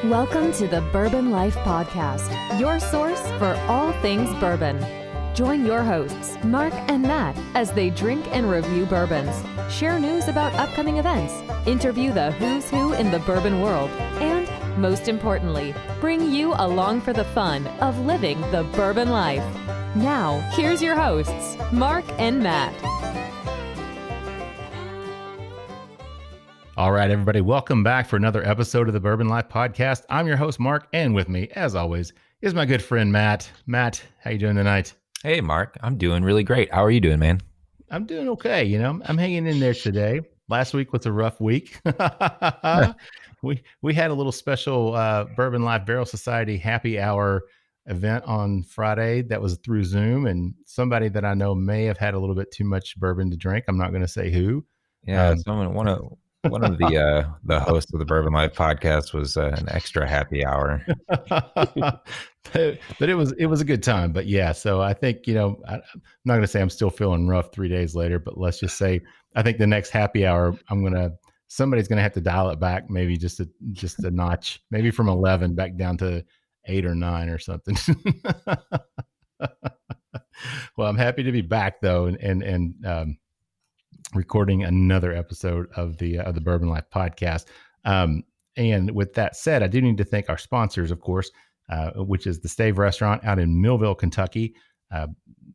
Welcome to the Bourbon Life Podcast, your source for all things bourbon. Join your hosts, Mark and Matt, as they drink and review bourbons, share news about upcoming events, interview the who's who in the bourbon world, and, most importantly, bring you along for the fun of living the bourbon life. Now, here's your hosts, Mark and Matt. All right, everybody, welcome back for another episode of the Bourbon Life Podcast. I'm your host, Mark, and with me, as always, is my good friend, Matt. Matt, how you doing tonight? Hey, Mark, I'm doing really great. How are you doing, man? I'm doing okay. I'm hanging in there today. Last week was a rough week. We had a little special Bourbon Life Barrel Society happy hour event on Friday that was through Zoom, and somebody that I know may have had a little bit too much bourbon to drink. I'm not going to say who. Yeah, one of the hosts of the Bourbon Life Podcast was an extra happy hour. but it was a good time. But yeah, so I think, I'm not going to say I'm still feeling rough 3 days later, but let's just say I think the next happy hour, somebody's going to have to dial it back, maybe just a notch, maybe from 11 back down to 8 or 9 or something. Well, I'm happy to be back though, and recording another episode of the Bourbon Life Podcast. And with that said, I do need to thank our sponsors, of course, which is the Stave Restaurant out in Millville, Kentucky.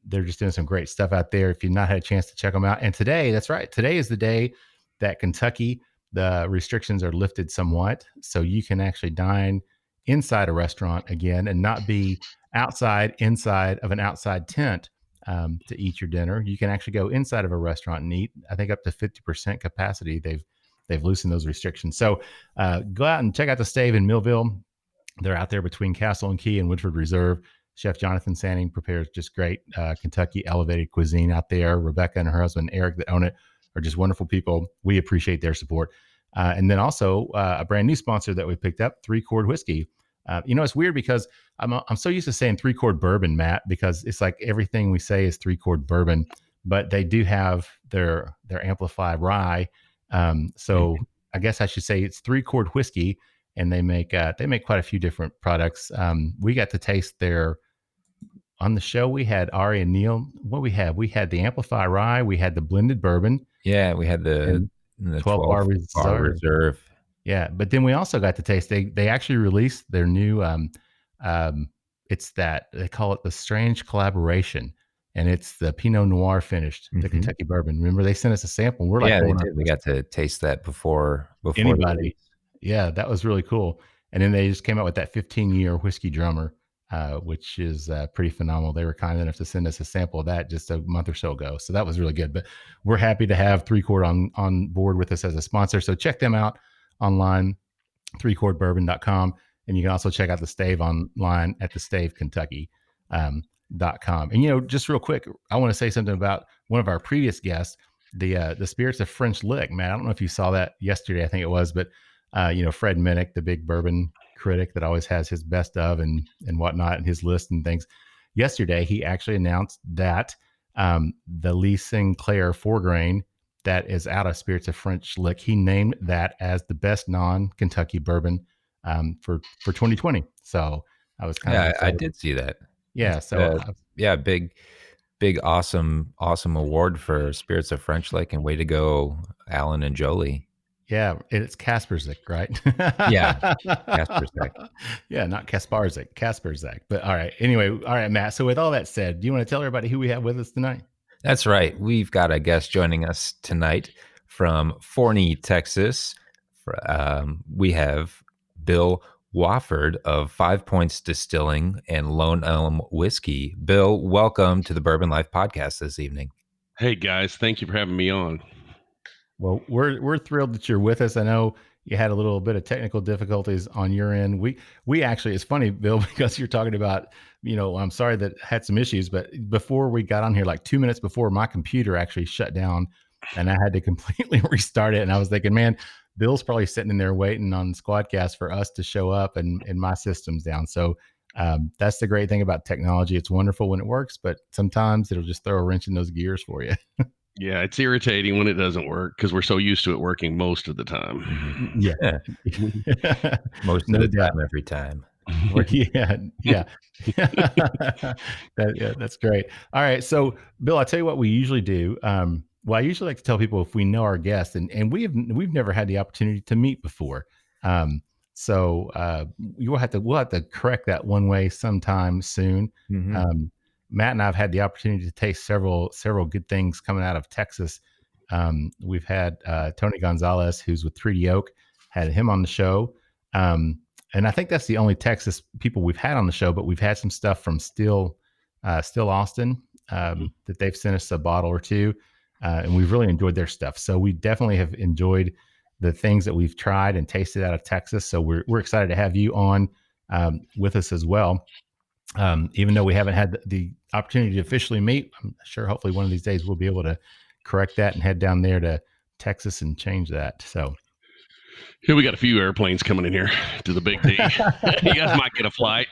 They're just doing some great stuff out there. If you've not had a chance to check them out. And today, that's right, today is the day that Kentucky, the restrictions are lifted somewhat. So you can actually dine inside a restaurant again and not be inside of an outside tent to eat your dinner. You can actually go inside of a restaurant and eat. I think up to 50% capacity. They've loosened those restrictions. So go out and check out the Stave in Millville. They're out there between Castle and Key and Woodford Reserve. Chef Jonathan Sanning prepares just great Kentucky elevated cuisine out there. Rebecca and her husband Eric that own it are just wonderful people. We appreciate their support. And then also a brand new sponsor that we picked up, 3 Chord Whiskey. It's weird because I'm so used to saying 3 Chord Bourbon, Matt, because it's like everything we say is 3 Chord Bourbon, but they do have their Amplify Rye. So I guess I should say it's 3 Chord Whiskey, and they make quite a few different products. We got to taste on the show. We had Ari and Neil. What we had the Amplify Rye. We had the blended bourbon. Yeah, we had the 12 bar reserve. Yeah, but then we also got to taste. They actually released their new. It's that they call it the Strange Collaboration, and it's the Pinot Noir finished, the Kentucky bourbon. Remember, they sent us a sample. And we're like, yeah, they did. We got to taste that before anybody. Yeah, that was really cool. And then they just came out with that 15-year whiskey drummer, which is pretty phenomenal. They were kind enough to send us a sample of that just a month or so ago. So that was really good. But we're happy to have 3 Chord on board with us as a sponsor. So check them out online, 3chordbourbon.com. And you can also check out the Stave online at thestavekentucky.com. And, just real quick, I want to say something about one of our previous guests, the Spirits of French Lick. Matt, I don't know if you saw that yesterday, I think it was, but, Fred Minnick, the big bourbon critic that always has his best of and whatnot and his list and things. Yesterday, he actually announced that the Lee Sinclair 4-grain that is out of Spirits of French Lick, he named that as the best non-Kentucky bourbon for 2020. So I was kind of excited. I did see that. Yeah. So big, awesome award for Spirits of French Lick, and way to go, Alan and Jolie. Yeah, it's Kasperzak, right? Yeah, Kasperzak. Yeah, not Kasperzak, Kasperzak. But all right. Anyway, all right, Matt. So with all that said, do you want to tell everybody who we have with us tonight? That's right. We've got a guest joining us tonight from Forney, Texas. We have Bill Wofford of 5 Points Distilling and Lone Elm Whiskey. Bill, welcome to the Bourbon Life Podcast this evening. Hey guys, thank you for having me on. Well, we're thrilled that you're with us. I know you had a little bit of technical difficulties on your end. We actually, it's funny, Bill, because you're talking about, I'm sorry that I had some issues, but before we got on here, like 2 minutes before, my computer actually shut down and I had to completely restart it. And I was thinking, man, Bill's probably sitting in there waiting on Squadcast for us to show up and my system's down. So that's the great thing about technology. It's wonderful when it works, but sometimes it'll just throw a wrench in those gears for you. Yeah, it's irritating when it doesn't work because we're so used to it working most of the time. Yeah. Most No of the doubt. time, every time. Yeah, yeah. That's great. All right. So, Bill, I'll tell you what we usually do. Well, I usually like to tell people if we know our guest, and we've never had the opportunity to meet before. Um, so we'll have to correct that one way sometime soon. Mhm. Matt and I have had the opportunity to taste several good things coming out of Texas. We've had Tony Gonzalez, who's with 3D Oak, had him on the show. And I think that's the only Texas people we've had on the show, but we've had some stuff from Still Austin that they've sent us a bottle or two, and we've really enjoyed their stuff. So we definitely have enjoyed the things that we've tried and tasted out of Texas. So we're excited to have you on with us as well. Even though we haven't had the opportunity to officially meet, I'm sure hopefully one of these days we'll be able to correct that and head down there to Texas and change that. So. Here we got a few airplanes coming in here to the Big D. You guys might get a flight.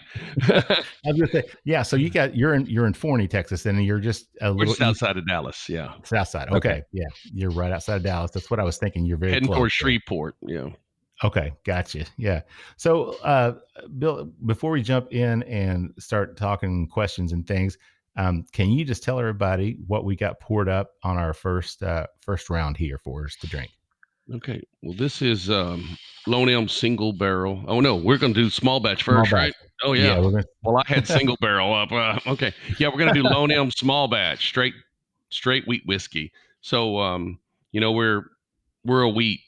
I was gonna say, yeah. So you're in Forney, Texas, and you're just a We're little just outside of Dallas. Yeah, south side. Okay, yeah, you're right outside of Dallas. That's what I was thinking. You're very heading close. towards Shreveport. Yeah. Okay, gotcha. Yeah. So, Bill, before we jump in and start talking questions and things, can you just tell everybody what we got poured up on our first round here for us to drink? Okay. Well, this is Lone Elm single barrel. Oh no, we're going to do small batch Small first, batch. right? Oh yeah. We're gonna. Well, I had single barrel up. Okay. Yeah, we're going to do Lone Elm small batch, straight wheat whiskey. So, we're a wheat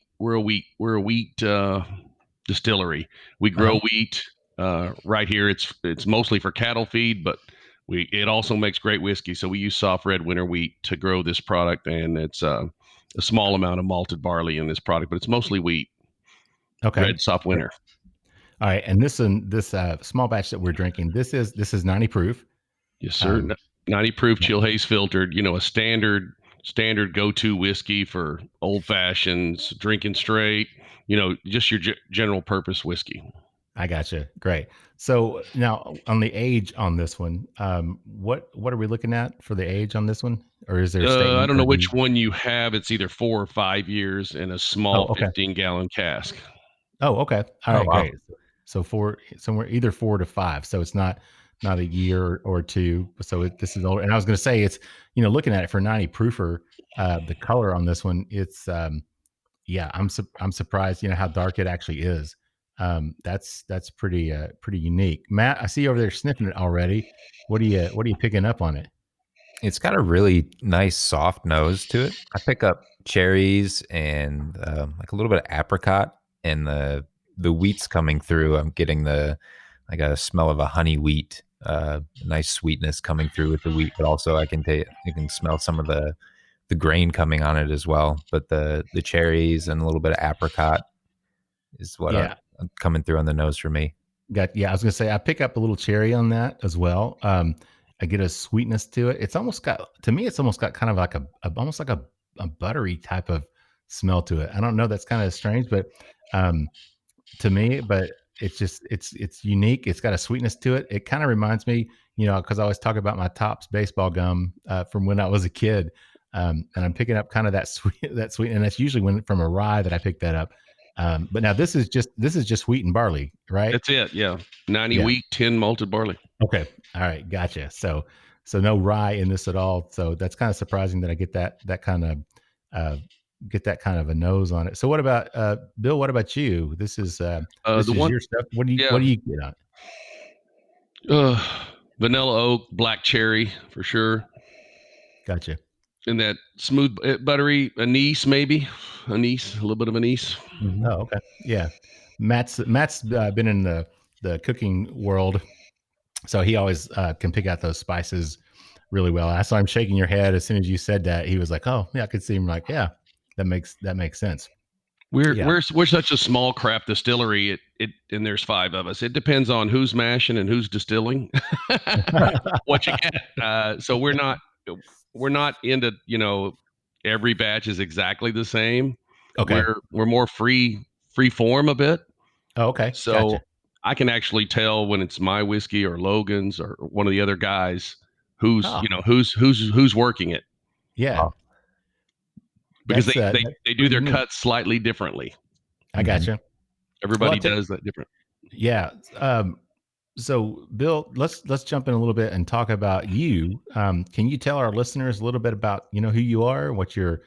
distillery. We grow wheat right here. It's mostly for cattle feed, but it also makes great whiskey. So we use soft red winter wheat to grow this product, and it's a small amount of malted barley in this product, but it's mostly wheat. Okay. Red soft winter. All right, and this small batch that we're drinking, this is 90 proof. Yes, sir. 90 proof, chill haze filtered. A standard go-to whiskey for old fashions, drinking straight. Just your general purpose whiskey. I gotcha. Great. So now on the age on this one, what are we looking at for the age on this one, or is there a statement? I don't know which one you have. It's either 4 or 5 years in a small 15-gallon cask. Oh, okay. All right, wow. great. So somewhere either 4 to 5. So it's not a year or two. So this is older. And I was going to say it's looking at it for 90 proofer, the color on this one, it's I'm surprised how dark it actually is. That's pretty unique. Matt, I see you over there sniffing it already. What are you picking up on it? It's got a really nice soft nose to it. I pick up cherries and like a little bit of apricot, and the wheat's coming through. I'm getting a smell of a honey wheat, nice sweetness coming through with the wheat, but also you can smell some of the grain coming on it as well. But the cherries and a little bit of apricot is what I'm coming through on the nose for me. I was gonna say I pick up a little cherry on that as well. I get a sweetness to it. It's almost got kind of like almost like a buttery type of smell to it. I don't know. That's kind of strange, but to me, but it's unique. It's got a sweetness to it. It kind of reminds me, because I always talk about my Topps baseball gum from when I was a kid, and I'm picking up kind of that sweet, and that's usually from a rye that I picked that up. But now this is just wheat and barley, right? That's it. Yeah. 90 wheat, 10 malted barley. Okay. All right. Gotcha. So no rye in this at all. So that's kind of surprising that I get that kind of a nose on it. So what about Bill? What about you? This is your stuff. What do you get on it? Vanilla oak, black cherry for sure. Gotcha. And that smooth, buttery anise, maybe a little bit of anise. Mm-hmm. Oh, okay. Yeah. Matt's been in the cooking world, so he always can pick out those spices really well. I saw him shaking your head as soon as you said that. He was like, "Oh, yeah," I could see him like, "Yeah, that makes sense." We're such a small craft distillery. And there's 5 of us. It depends on who's mashing and who's distilling. What you get. So we're not into every batch is exactly the same. Okay. We're more free form a bit. Oh, okay. So gotcha. I can actually tell when it's my whiskey or Logan's or one of the other guys who's who's working it. Yeah. because That's they do their cuts slightly differently. I gotcha. Everybody does that different. Yeah. So Bill, let's jump in a little bit and talk about you. Can you tell our listeners a little bit about, who you are, what your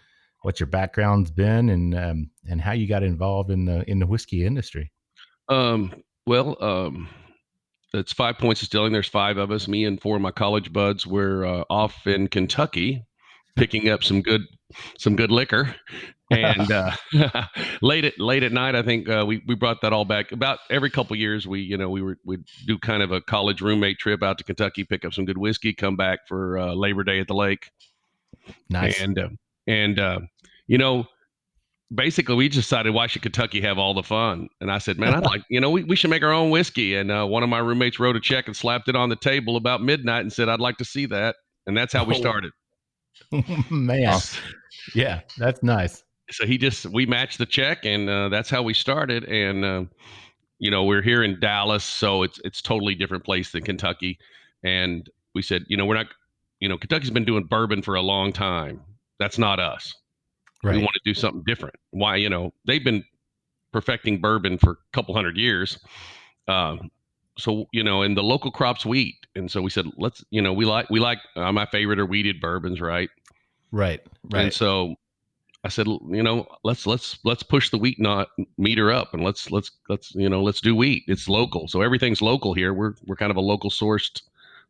background's been, and how you got involved in the whiskey industry? Well, it's 5 Points Distilling. There's 5 of us. Me and 4 of my college buds. We're off in Kentucky, picking up some good liquor. And late at night, I think we brought that all back. About every couple years, we'd do kind of a college roommate trip out to Kentucky, pick up some good whiskey, come back for Labor Day at the lake. Nice. And basically, we decided, why should Kentucky have all the fun? And I said, man, I'd like, we should make our own whiskey. And one of my roommates wrote a check and slapped it on the table about midnight and said, I'd like to see that. And that's how we started. Man, yeah, that's nice. So we matched the check, and that's how we started. And we're here in Dallas, so it's totally different place than Kentucky. And we said, we're not, Kentucky's been doing bourbon for a long time. That's not us. Right. We want to do something different. Why, they've been perfecting bourbon for a couple hundred years. So, and the local crop's wheat. And so we said, let's, we like my favorite are wheated bourbons, right? Right. And so I said, let's push the wheat meter up, and let's do wheat. It's local. So everything's local here. We're kind of a local sourced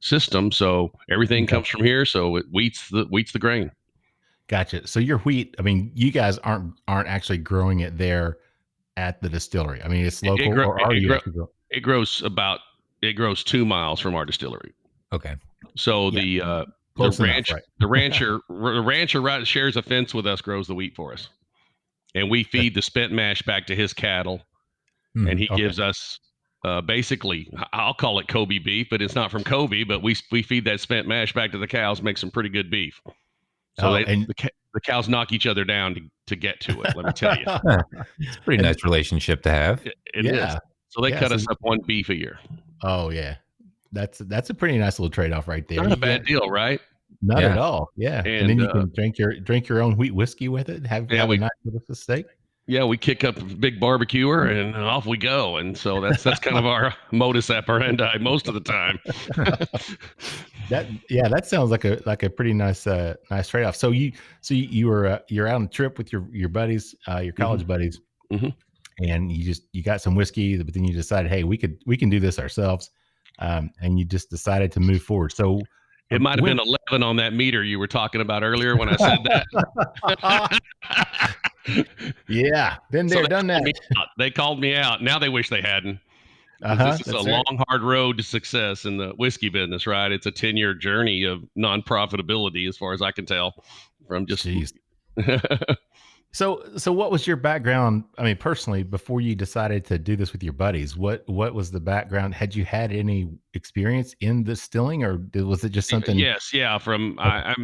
system. So everything comes from here. So wheat's the grain. Gotcha. So your wheat, I mean, you guys aren't actually growing it there at the distillery. I mean, it's local. It grows 2 miles from our distillery. Okay. So the rancher right shares a fence with us, grows the wheat for us, and we feed the spent mash back to his cattle, and he gives us basically, I'll call it Kobe beef, but it's not from Kobe, but we feed that spent mash back to the cows, make some pretty good beef. So the cows knock each other down to get to it. Let me tell you, it's a pretty nice relationship to have. It is. So they cut us up 1 beef a year. Oh yeah, that's a pretty nice little trade-off right there. Not a bad deal, right? Not at all. Yeah, and then you can drink your own wheat whiskey with it. Have a nice little steak. Yeah, we kick up a big barbecuer and off we go. And so that's kind of our modus operandi most of the time. That sounds like a pretty nice trade-off. So you were you're out on a trip with your buddies, your college buddies, and you got some whiskey, but then you decided, hey, we can do this ourselves, and you just decided to move forward. So it might have been 11 on that meter you were talking about earlier when I said that. Yeah, been there, done that. They called me out. Now they wish they hadn't. This is a long, hard road to success in the whiskey business, right? It's a 10-year journey of non-profitability, as far as I can tell, from just. So what was your background? I mean, personally, before you decided to do this with your buddies, what was the background? Had you had any experience in distilling, or was it just something? Yes, yeah. I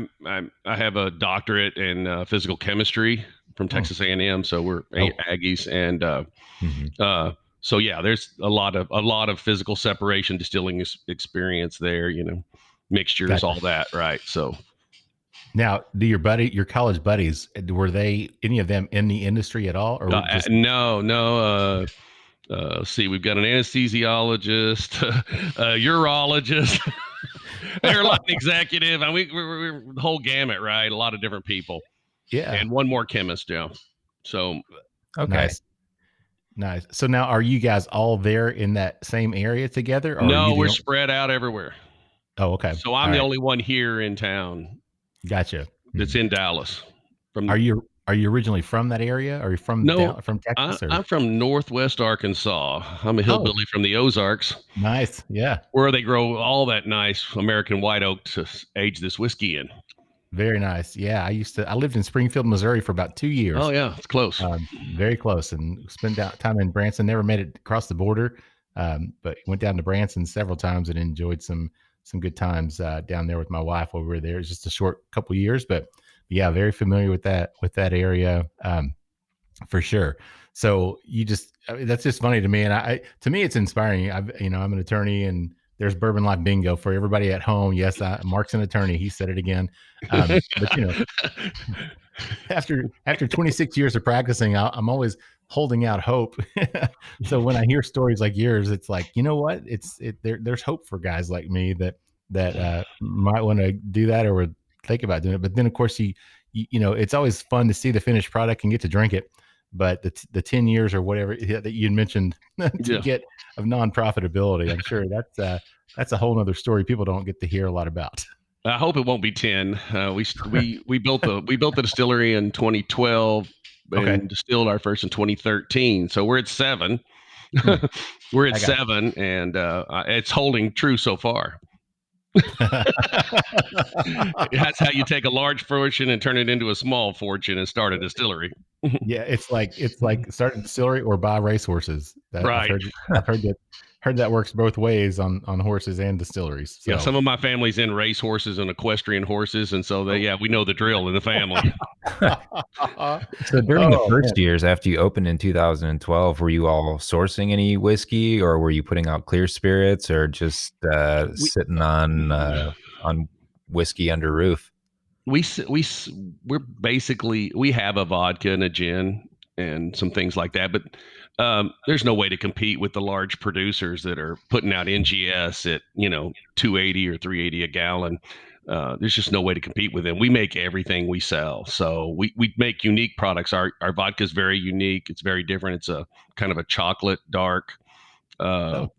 have a doctorate in physical chemistry from Texas A&M, so we're Aggies, and so yeah, there's a lot of physical separation distilling experience there. Mixtures, all that, right? So. Now, do your college buddies, were they any of them in the industry at all? Or no. See, we've got an anesthesiologist, a urologist, airline executive, and we're the whole gamut, right? A lot of different people. Yeah. And one more chemist, yeah. So. Okay. Nice. So now, are you guys all there in that same area together? Or no, we're spread out everywhere. Oh, okay. So I'm the only one here in town. Gotcha. That's in Dallas. Are you originally from that area? Are you from Texas? I'm from Northwest Arkansas. I'm a hillbilly from the Ozarks. Nice. Yeah. Where they grow all that nice American white oak to age this whiskey in. Very nice. Yeah. I lived in Springfield, Missouri for about 2 years. Oh yeah. It's close. Very close, and spent time in Branson. Never made it across the border. But went down to Branson several times and enjoyed some good times down there with my wife while we were there. It's just a short couple years, but yeah, very familiar with that area for sure. So that's just funny to me, and to me it's inspiring. I'm an attorney, and there's Bourbon Life bingo for everybody at home. Yes, Mark's an attorney. He said it again, but after 26 years of practicing, I'm always holding out hope. So when I hear stories like yours, it's like, you know what? There's hope for guys like me that might want to do that or would think about doing it. But then of course you know, it's always fun to see the finished product and get to drink it. But the 10 years or whatever that you mentioned to get of non-profitability, I'm sure that's a whole nother story people don't get to hear a lot about. I hope it won't be 10. We built the distillery in 2012 and distilled our first in 2013. So we're at 7. We're at 7, and it's holding true so far. That's how you take a large fortune and turn it into a small fortune and start a distillery. Yeah, it's like start a distillery or buy racehorses. Right. I've heard that works both ways on horses and distilleries. So. Yeah, some of my family's in race horses and equestrian horses, and so we know the drill in the family. So during the first years after you opened in 2012, were you all sourcing any whiskey, or were you putting out clear spirits, or just sitting on whiskey under roof? We're basically, we have a vodka and a gin and some things like that, but there's no way to compete with the large producers that are putting out NGS at, you know, $2.80 or $3.80 a gallon. There's just no way to compete with them. We make everything we sell. So we make unique products. Our vodka is very unique. It's very different. It's a kind of a chocolate dark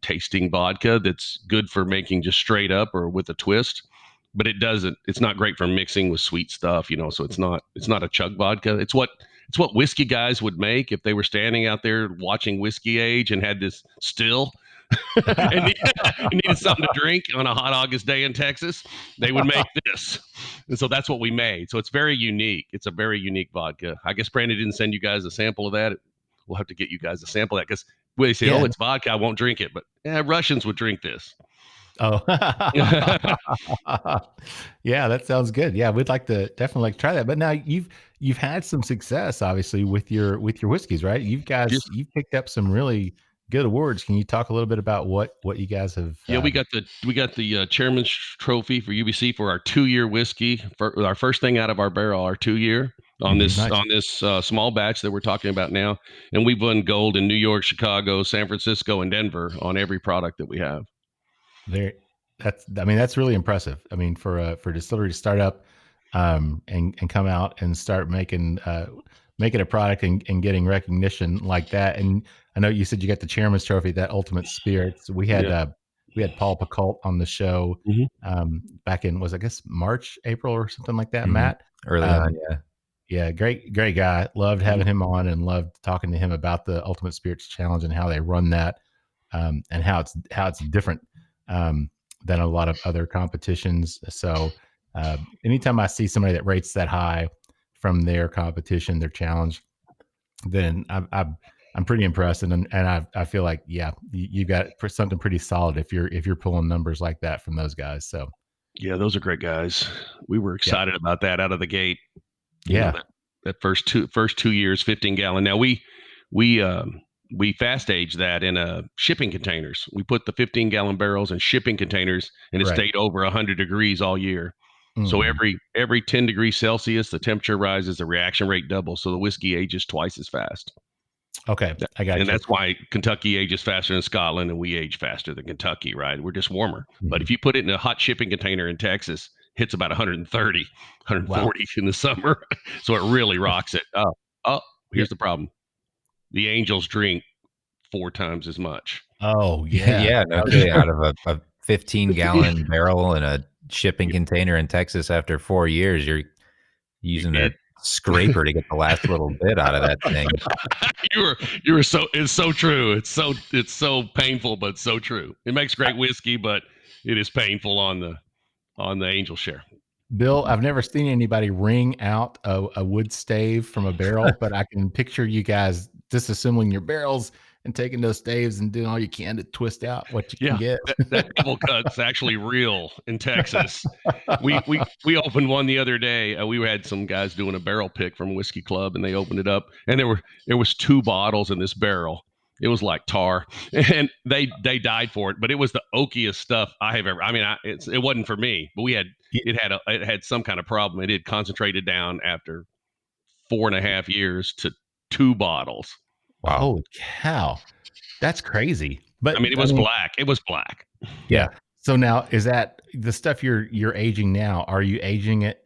tasting vodka that's good for making just straight up or with a twist. But it's not great for mixing with sweet stuff, you know, so it's not a chug vodka. It's what whiskey guys would make if they were standing out there watching whiskey age and had this still and needed something to drink on a hot August day in Texas. They would make this. And so that's what we made. So it's very unique. It's a very unique vodka. I guess Brandon didn't send you guys a sample of that. We'll have to get you guys a sample of that because they say, oh, it's vodka, I won't drink it. But Russians would drink this. Oh, yeah, that sounds good. Yeah, we'd definitely try that. But now you've had some success, obviously, with your whiskeys, right? You've picked up some really good awards. Can you talk a little bit about what you guys have? Yeah, we got the chairman's trophy for UBC for our 2-year whiskey, for our first thing out of our barrel, our 2-year on this small batch that we're talking about now, and we've won gold in New York, Chicago, San Francisco, and Denver on every product that we have. That's really impressive. I mean, for a distillery to start up and come out and start making a product and getting recognition like that. And I know you said you got the chairman's trophy, that Ultimate Spirits. We had Paul Picault on the show back in, I guess March, April or something like that. Matt, early on, yeah, great guy. Loved having him on and loved talking to him about the Ultimate Spirits Challenge and how they run that, and how it's different than a lot of other competitions. So anytime I see somebody that rates that high from their competition, their challenge, then I'm pretty impressed. And I feel like, you got something pretty solid if you're pulling numbers like that from those guys. So yeah, those are great guys. We were excited about that out of the gate. Yeah. That first 2 years, 15 gallon. Now we fast aged that in shipping containers. We put the 15-gallon barrels in shipping containers, and it stayed over 100 degrees all year. Mm-hmm. So every 10 degrees Celsius, the temperature rises, the reaction rate doubles, so the whiskey ages twice as fast. Okay, I got you. And that's why Kentucky ages faster than Scotland, and we age faster than Kentucky, right? We're just warmer. Mm-hmm. But if you put it in a hot shipping container in Texas, hits about 130, 140 in the summer. So it really rocks it. Here's the problem. The Angels drink 4 times as much. Oh, yeah. No kidding. Out of a 15-gallon barrel in a shipping container in Texas after 4 years, you're using a scraper to get the last little bit out of that thing. It's so true. It's so painful, but so true. It makes great whiskey, but it is painful on the Angel share. Bill, I've never seen anybody wring out a wood stave from a barrel, but I can picture you guys disassembling your barrels and taking those staves and doing all you can to twist out what you can get. That double cut's actually real in Texas. We opened one the other day. We had some guys doing a barrel pick from Whiskey Club, and they opened it up, and there was 2 bottles in this barrel. It was like tar, and they died for it. But it was the oakiest stuff I have ever. I mean, it wasn't for me, but it had some kind of problem. It had concentrated down after 4.5 years to 2 bottles. Wow. Holy cow. That's crazy. But I mean, it was black. It was black. Yeah. So now, is that the stuff you're aging now? Are you aging it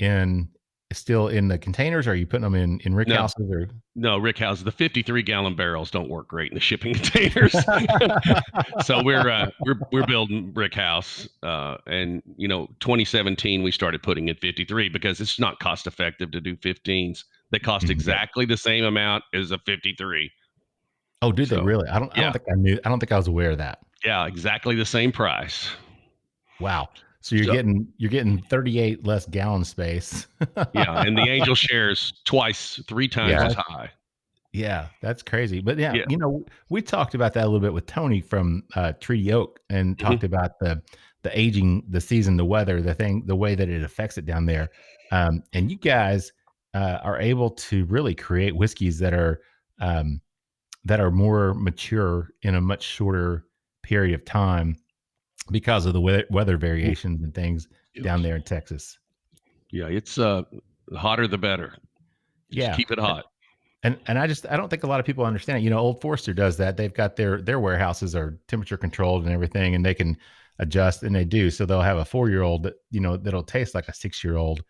still in the containers? Or are you putting them in rick houses? Or No, rick houses. The 53-gallon barrels don't work great in the shipping containers. So we're building brick house, and 2017 we started putting in 53 because it's not cost effective to do 15s. They cost exactly the same amount as a 53. Oh, did they really? I don't think I knew. I don't think I was aware of that. Yeah, exactly the same price. Wow. So you're getting 38 less gallon space. Yeah, and the Angel shares 3 times as high. Yeah, that's crazy. But we talked about that a little bit with Tony from Treaty Oak, and talked about the aging, the season, the weather, the way that it affects it down there. And you guys are able to really create whiskeys that are more mature in a much shorter period of time, because of the weather variations and things down there in Texas. Yeah, it's hotter the better. Just keep it hot. And I don't think a lot of people understand it. Old Forester does that. They've got their warehouses are temperature controlled and everything, and they can adjust, and they do. So they'll have a 4-year-old that, that'll taste like a 6-year-old,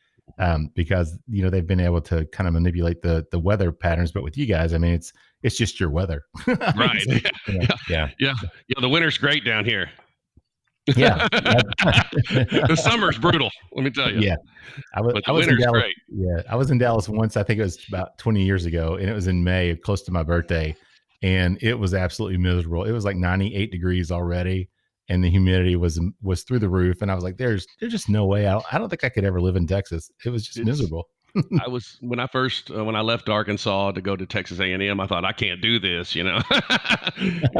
because they've been able to kind of manipulate the weather patterns. But with you guys, I mean, it's just your weather. Right. Yeah. The winter's great down here. Yeah. The summer's brutal, let me tell you. Yeah. But the winter's great. Yeah. I was in Dallas once, I think it was about 20 years ago, and it was in May, close to my birthday, and it was absolutely miserable. It was like 98 degrees already, and the humidity was through the roof. And I was like, there's just no way. I don't think I could ever live in Texas. It was just miserable. When I left Arkansas to go to Texas A&M, I thought, I can't do this. I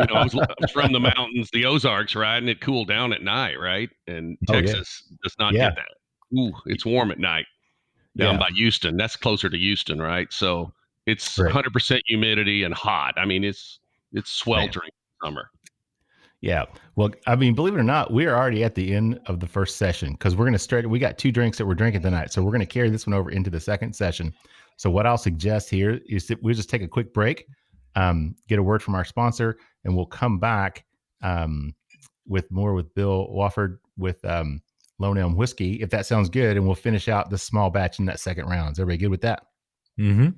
was from the mountains, the Ozarks, right? And it cooled down at night, right? And Texas does not get that. Ooh, it's warm at night down by Houston. That's closer to Houston, right? So it's 100% humidity and hot. I mean, it's sweltering summer. Yeah. Well, I mean, believe it or not, we are already at the end of the first session, because we got 2 drinks that we're drinking tonight. So we're going to carry this one over into the second session. So what I'll suggest here is that we just take a quick break, get a word from our sponsor, and we'll come back with Bill Wofford with Lone Elm Whiskey, if that sounds good. And we'll finish out this small batch in that second round. Is everybody good with that? Mm-hmm.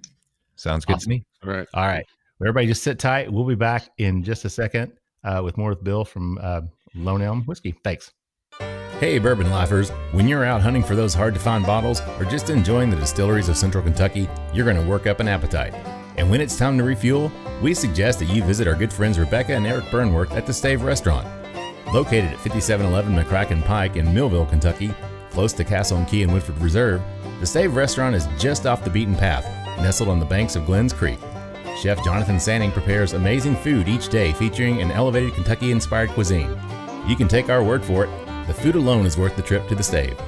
Sounds good to me. All right. All right. Well, everybody just sit tight. We'll be back in just a second with more with Bill from Lone Elm Whiskey. Thanks. Hey, Bourbon Lifers. When you're out hunting for those hard-to-find bottles, or just enjoying the distilleries of Central Kentucky, you're going to work up an appetite. And when it's time to refuel, we suggest that you visit our good friends Rebecca and Eric Burnworth at the Stave Restaurant. Located at 5711 McCracken Pike in Millville, Kentucky, close to Castle and Key and Woodford Reserve, the Stave Restaurant is just off the beaten path, nestled on the banks of Glens Creek. Chef Jonathan Sanning prepares amazing food each day, featuring an elevated Kentucky-inspired cuisine. You can take our word for it, the food alone is worth the trip to the Stave.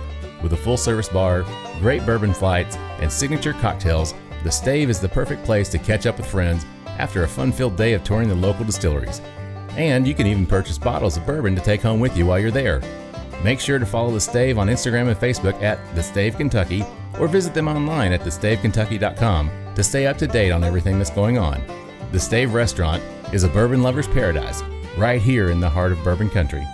With a full-service bar, great bourbon flights, and signature cocktails, the Stave is the perfect place to catch up with friends after a fun-filled day of touring the local distilleries. And you can even purchase bottles of bourbon to take home with you while you're there. Make sure to follow the Stave on Instagram and Facebook at The Stave Kentucky, or visit them online at thestavekentucky.com to stay up to date on everything that's going on. The Stave Restaurant is a bourbon lover's paradise, right here in the heart of bourbon country.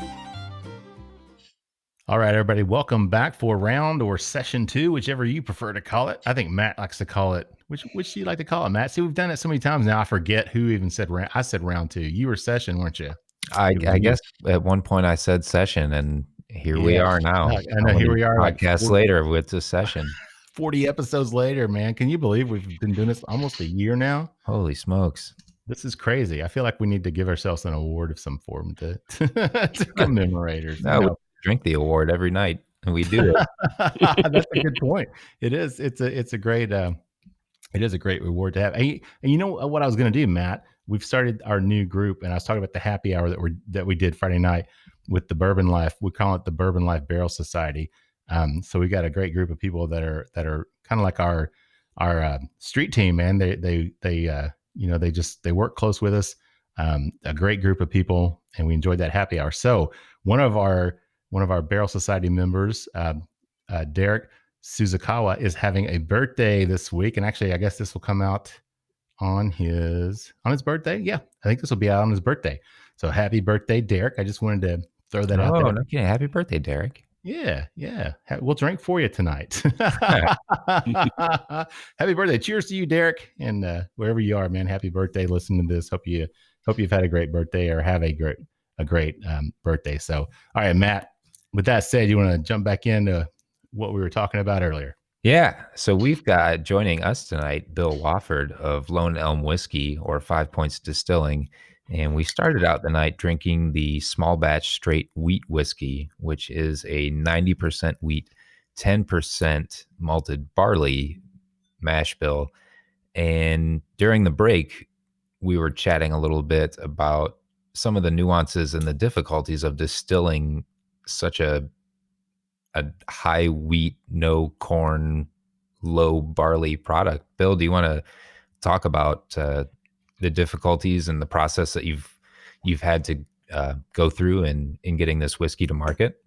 All right, everybody, welcome back for round or session 2, whichever you prefer to call it. I think Matt likes to call it. Which do you like to call it, Matt? See, we've done it so many times now, I forget who even said round. I said round 2. You were session, weren't you? I guess at one point I said session, and here we are now. I know, here we are. Podcasts later with the session. 40 episodes later, man. Can you believe we've been doing this almost a year now? Holy smokes. This is crazy. I feel like we need to give ourselves an award of some form to commemorate. We drink the award every night, and we do it. That's a good point. It is. It's a great reward to have. And you know what I was going to do, Matt? We've started our new group, and I was talking about the happy hour that we did Friday night with the Bourbon Life. We call it the Bourbon Life Barrel Society. So we got a great group of people that are kind of like our street team, man. They work close with us. A great group of people, and we enjoyed that happy hour. So one of our Barrel Society members, Derek, Suzukawa is having a birthday this week, and actually, I guess this will come out on his birthday. Yeah, I think this will be out on his birthday. So happy birthday, Derek! I just wanted to throw that out there. No kidding. Happy birthday, Derek. Yeah. We'll drink for you tonight. Happy birthday! Cheers to you, Derek, and wherever you are, man. Happy birthday! Listen to this. Hope you've had a great birthday or have a great birthday. So, all right, Matt. With that said, you want to jump back into what we were talking about earlier? Yeah. So we've got joining us tonight, Bill Wofford of Lone Elm Whiskey, or 5 Points Distilling. And we started out the night drinking the small batch straight wheat whiskey, which is a 90% wheat, 10% malted barley mash bill. And during the break, we were chatting a little bit about some of the nuances and the difficulties of distilling such a high wheat, no corn, low barley product. Bill, do you want to talk about the difficulties and the process that you've had to go through in getting this whiskey to market?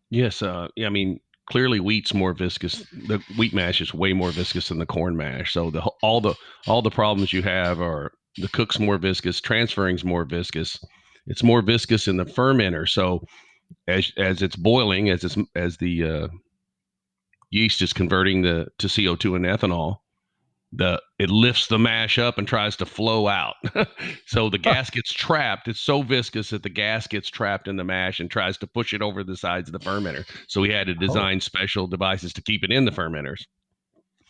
Yes. I mean, clearly wheat's more viscous. The wheat mash is way more viscous than the corn mash. So all the problems you have are the cook's more viscous, transferring's more viscous. It's more viscous in the fermenter. So as it's boiling, as the yeast is converting to CO2 and ethanol, it lifts the mash up and tries to flow out. So the gas gets trapped. It's so viscous that the gas gets trapped in the mash and tries to push it over the sides of the fermenter. So we had to design special devices to keep it in the fermenters.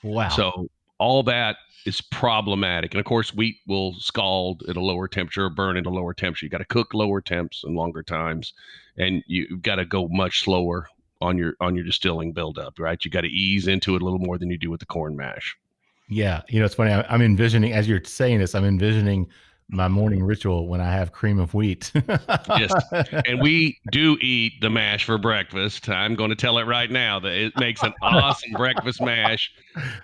Wow. So all that is problematic. And of course, wheat will scald at a lower temperature or burn at a lower temperature. You got to cook lower temps and longer times, and you've got to go much slower on your distilling buildup, right? You got to ease into it a little more than you do with the corn mash. Yeah. It's funny. I'm envisioning, as you're saying this, I'm envisioning my morning ritual when I have cream of wheat. Yes. And we do eat the mash for breakfast. I'm going to tell it right now that it makes an awesome breakfast mash.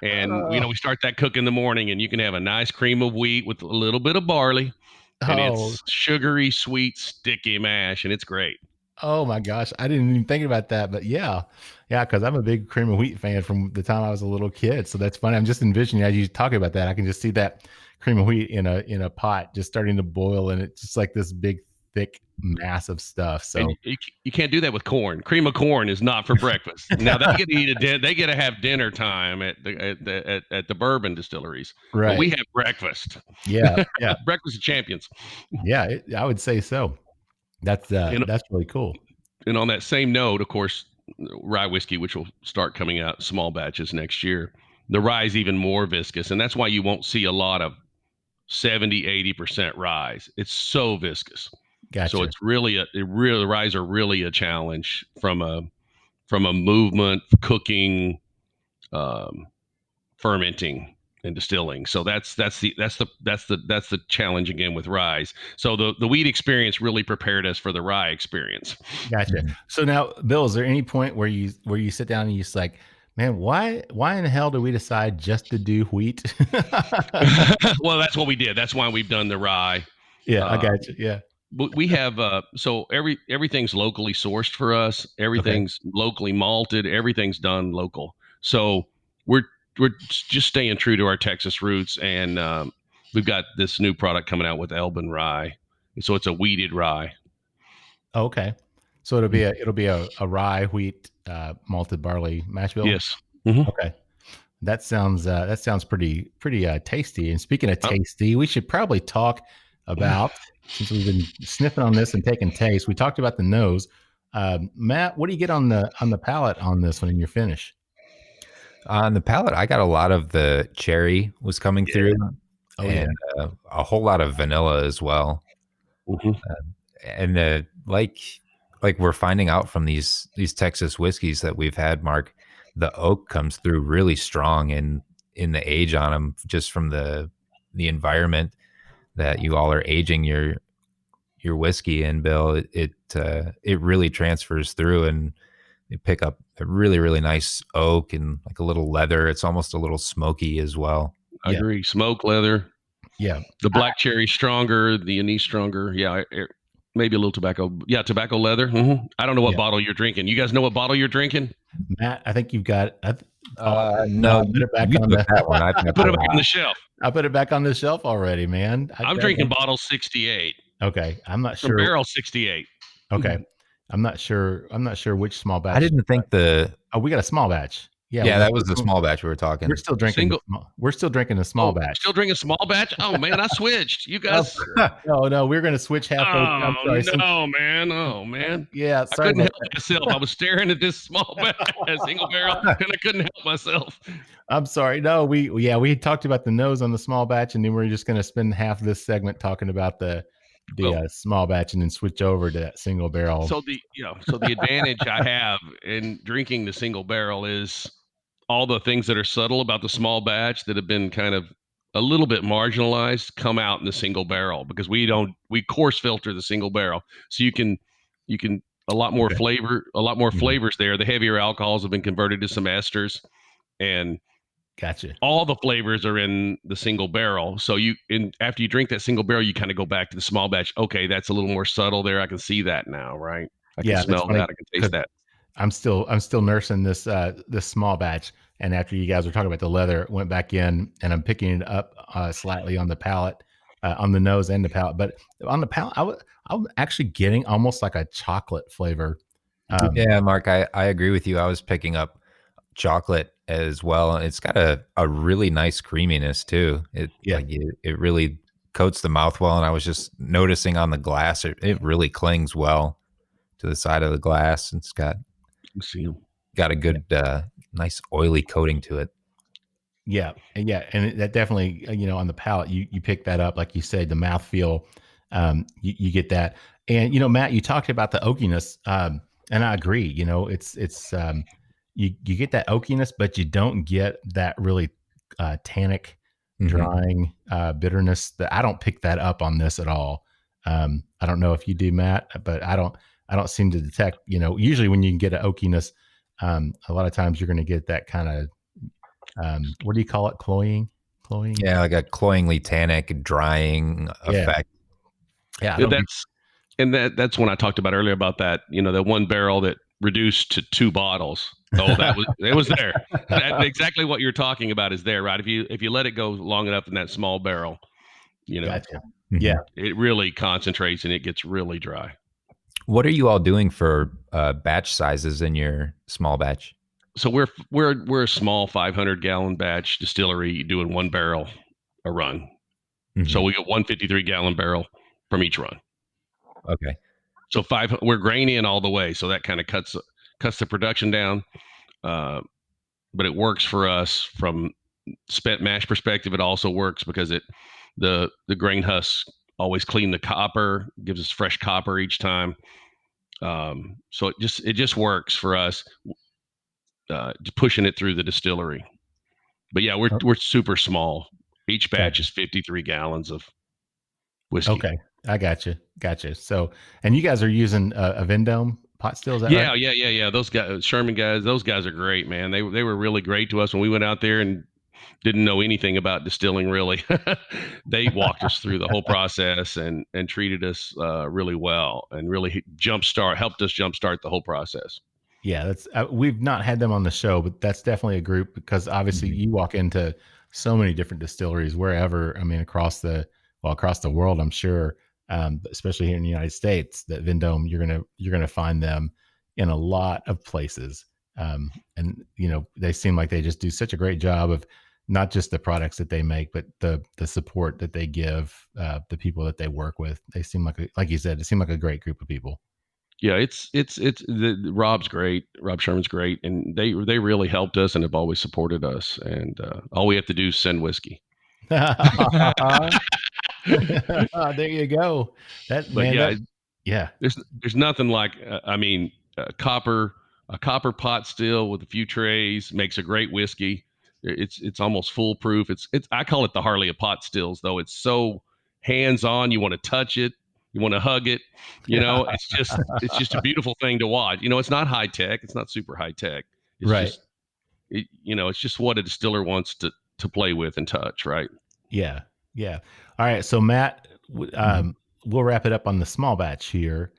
And, we start that cook in the morning, and you can have a nice cream of wheat with a little bit of barley. And it's sugary, sweet, sticky mash, and it's great. Oh my gosh. I didn't even think about that, but yeah, because I'm a big cream of wheat fan from the time I was a little kid. So that's funny. I'm just envisioning, as you talk about that, I can just see that cream of wheat in a pot just starting to boil, and it's just like this big, thick mass of stuff. So and you can't do that with corn. Cream of corn is not for breakfast. Now they get to eat they get to have dinner time at the bourbon distilleries. Right. But we have breakfast. Yeah. Breakfast of champions. Yeah, I would say so. That's really cool. And on that same note, of course, rye whiskey, which will start coming out small batches next year, the rye is even more viscous, and that's why you won't see a lot of 70-80% rye. It's so viscous. Gotcha. So it's really ryes are really a challenge from a movement, cooking, fermenting, and distilling. So that's the challenge again with rye. So the wheat experience really prepared us for the rye experience. Gotcha. So now, Bill, is there any point where you sit down and you're just like, man, why in the hell do we decide just to do wheat? Well, that's what we did. That's why we've done the rye. Yeah, I got you. Yeah. We have so everything's locally sourced for us. Everything's locally malted. Everything's done local. So we're just staying true to our Texas roots, and we've got this new product coming out with Elven Rye. So it's a wheated rye. Okay. So it'll be a rye wheat malted barley mash bill. Yes. Mm-hmm. Okay. That sounds pretty tasty. And speaking of tasty, we should probably talk about, since we've been sniffing on this and taking taste, we talked about the nose. Matt, what do you get on the palate on this one in your finish? On the palate, I got a lot of the cherry was coming through, and a whole lot of vanilla as well. Mm-hmm. And like we're finding out from these Texas whiskeys that we've had, Mark, the oak comes through really strong in the age on them, just from the environment that you all are aging your whiskey in, Bill. It really transfers through, and you pick up a really, really nice oak and like a little leather. It's almost a little smoky as well. I agree. Smoke, leather. Yeah. The black cherry stronger, the anise stronger. Yeah. maybe a little tobacco. Yeah, tobacco leather. I don't know what Yeah. bottle you're drinking. You guys know what bottle you're drinking? Matt, I think you've got. No, I put it back you on took the. that one. I've I got put the it back one. on the shelf. I put it back on the shelf already, man. I'm drinking bottle 68 Okay, I'm not from sure. barrel 68. Okay, I'm not sure. I'm not sure which small batch. I didn't think the. Oh, we got a small batch. Yeah, that was the small batch we were talking. We're still drinking. Single- We're still drinking a small batch. Still drinking small batch? Oh man, I switched. You guys. No, we're going to switch halfway. I'm sorry. No, man. Oh man. Yeah, I sorry couldn't about help myself. I was staring at this small batch, single barrel, and I couldn't help myself. I'm sorry. No, we talked about the nose on the small batch, and then we're just going to spend half this segment talking about the small batch, and then switch over to that single barrel. So the advantage I have in drinking the single barrel is all the things that are subtle about the small batch that have been kind of a little bit marginalized come out in the single barrel, because we coarse filter the single barrel, so you can a lot more flavor, a lot more flavors there. The heavier alcohols have been converted to some esters, and Gotcha. all the flavors are in the single barrel. So after you drink that single barrel, you kind of go back to the small batch. Okay, that's a little more subtle there. I can see that now, right? I can smell that. I can taste that. I'm still nursing this small batch, and after you guys were talking about the leather, it went back in, and I'm picking it up slightly on the palate, on the nose and the palate. But on the palate, I'm actually getting almost like a chocolate flavor. Yeah, Mark, I agree with you. I was picking up chocolate as well. It's got a really nice creaminess too. It really coats the mouth well, and I was just noticing on the glass, it really clings well to the side of the glass. It's got a good nice oily coating to it. Yeah, and that definitely, on the palate, you pick that up, like you said, the mouthfeel, you get that. And Matt, you talked about the oakiness, and I agree. It's you get that oakiness, but you don't get that really tannic, drying bitterness. That I don't pick that up on this at all. I don't know if you do, Matt, but I don't seem to detect. Usually when you can get an oakiness, a lot of times you're going to get that kind of what do you call it? Cloying? Yeah, like a cloyingly tannic, drying effect. Yeah, that's when I talked about earlier about that. The one barrel that reduced to 2 bottles. Oh, it was there. Exactly what you're talking about is there, right? If you let it go long enough in that small barrel, Gotcha. Yeah, it really concentrates and it gets really dry. What are you all doing for batch sizes in your small batch? So we're a small 500-gallon batch distillery doing 1 barrel a run. So we get 153-gallon barrel from each run. Okay. So we're grain in all the way, so that kind of cuts the production down. But it works for us from spent mash perspective. It also works because the grain husks always clean the copper, gives us fresh copper each time. So it just works for us, pushing it through the distillery. But yeah, we're super small. Each batch is 53 gallons of whiskey. Okay, I gotcha. So, and you guys are using a Vendome pot still? Is that right? Yeah. Those guys, Sherman guys, those guys are great, man. They were really great to us when we went out there and didn't know anything about distilling, really. They walked us through the whole process and treated us really well, and really helped us jumpstart the whole process. Yeah, that's we've not had them on the show, but that's definitely a group, because obviously you walk into so many different distilleries wherever. I mean, across the world, I'm sure, especially here in the United States, that Vendome, you're gonna find them in a lot of places. And they seem like they just do such a great job of not just the products that they make, but the support that they give the people that they work with. They seem like you said, it seemed like a great group of people. Yeah, it's Rob's great. Rob Sherman's great, and they really helped us and have always supported us. And all we have to do is send whiskey. There you go. There's nothing like a copper pot still with a few trays makes a great whiskey. It's almost foolproof. It's I call it the Harley of pot stills, though. It's so hands on. You want to touch it. You want to hug it, it's just a beautiful thing to watch. It's not high tech. It's not super high tech. It's right. Just, it's just what a distiller wants to play with and touch. Right. Yeah. All right. So Matt, we'll wrap it up on the small batch here.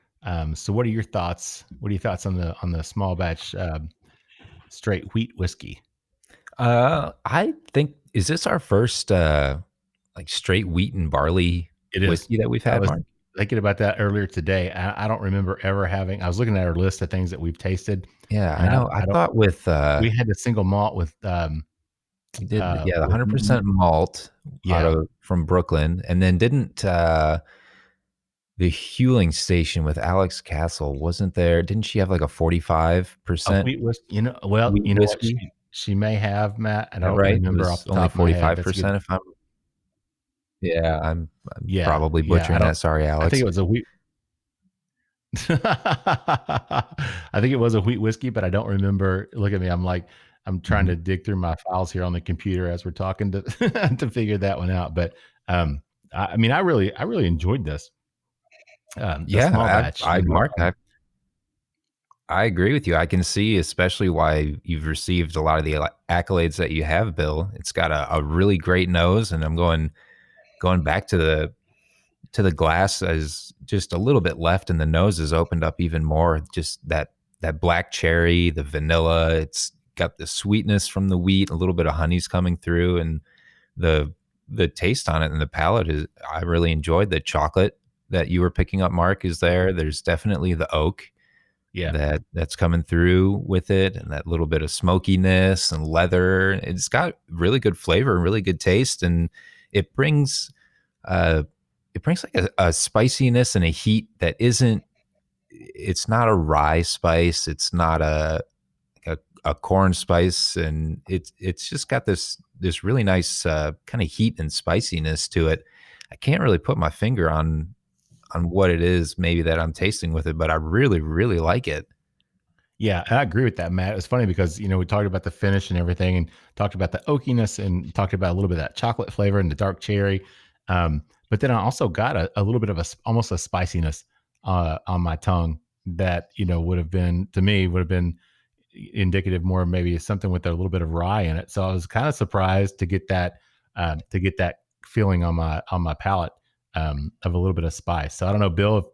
So what are your thoughts? What are your thoughts on the small batch straight wheat whiskey? I think, is this our first like straight wheat and barley It is. whiskey that we've I had, was Mark? thinking about that earlier today. I don't remember ever having. I was looking at our list of things that we've tasted, Yeah, I and know. I I don't. thought with We had the single malt we did, yeah, the with 100% malt out yeah. from Brooklyn, and then didn't the Hewling station with Alex Castle, wasn't there? Didn't she have like a A 45% wheat whiskey, well, wheat you know what? whiskey? She may have, Matt. I Is that don't right? It remember off was the only top of my head. That's a good. 45% if I'm, yeah, I'm Yeah, probably yeah. butchering that. Sorry, I think Alex. it was a wheat. I think it was a wheat whiskey, but I don't remember. Look at me. I'm trying Mhm. to dig through my files here on the computer as we're talking to to figure that one out. But I mean, I really enjoyed this. The small Yeah, batch, I Mark, I agree with you. I can see especially why you've received a lot of the accolades that you have, Bill. It's got a really great nose, and I'm going back to the glass as just a little bit left, and the nose is opened up even more. Just that black cherry, the vanilla. It's got the sweetness from the wheat, a little bit of honey's coming through, and the the taste on it and the palate is. I really enjoyed the chocolate that you were picking up, Mark. Is there? There's definitely the oak yeah, that's coming through with it, and that little bit of smokiness and leather. It's got really good flavor and really good taste, and it brings uh it brings like a spiciness and a heat that isn't. It's not a rye spice, it's not a corn spice, and it's just got this really nice kind of heat and spiciness to it. I can't really put my finger on what it is maybe that I'm tasting with it, but I really, really like it. yeah. I agree with that, Matt. It's funny because we talked about the finish and everything, and talked about the oakiness, and talked about a little bit of that chocolate flavor and the dark cherry. But then I also got a little bit of almost a spiciness on my tongue that would have been, to me, would have been indicative more of maybe something with a little bit of rye in it. So I was kind of surprised to get that feeling on my palate of a little bit of spice. So I don't know, Bill,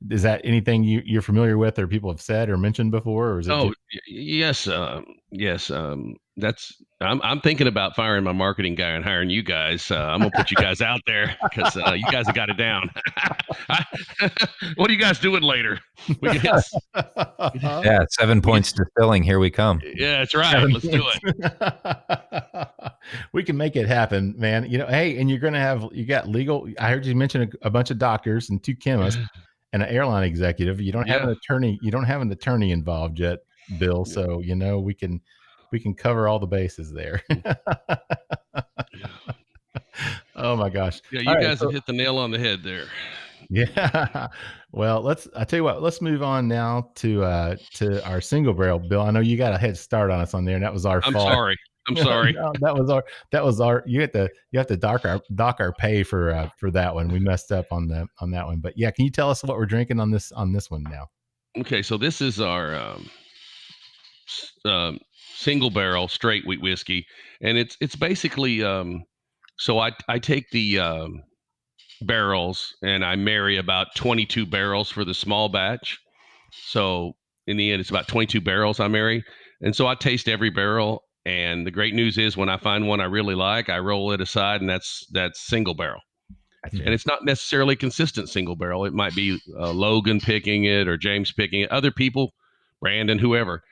is that anything you're familiar with, or people have said or mentioned before, or is it Oh, just yes, yes. That's I'm thinking about firing my marketing guy and hiring you guys. I'm gonna put you guys out there because you guys have got it down. What are you guys doing later? We can hit. Yeah, 7 We can, points distilling. Here we come. yeah, that's right. 7 Let's do it. points? We can make it happen, man. Hey, and you got legal. I heard you mention a bunch of doctors and 2 chemists and an airline executive. You don't have Yeah. an attorney. You don't have an attorney involved yet, Bill. Yeah. So we can cover all the bases there. Oh my gosh! Yeah, All you right, guys have so hit the nail on the head there. yeah. Well, I tell you what, let's move on now to our single barrel. Bill, I know you got a head start on us on there, and that was our I'm fault. sorry. I'm sorry. No, that was our you have to dock our pay for that one. We messed up on that one. But yeah, can you tell us what we're drinking on this one now? Okay, so this is our single barrel straight wheat whiskey, and it's basically so I take the barrels and I marry about 22 barrels for the small batch. So in the end, it's about 22 barrels I marry, and so I taste every barrel. And the great news is, when I find one I really like, I roll it aside, and that's single barrel. Gotcha. And it's not necessarily consistent single barrel. It might be Logan picking it or James picking it. Other people, Brandon, whoever,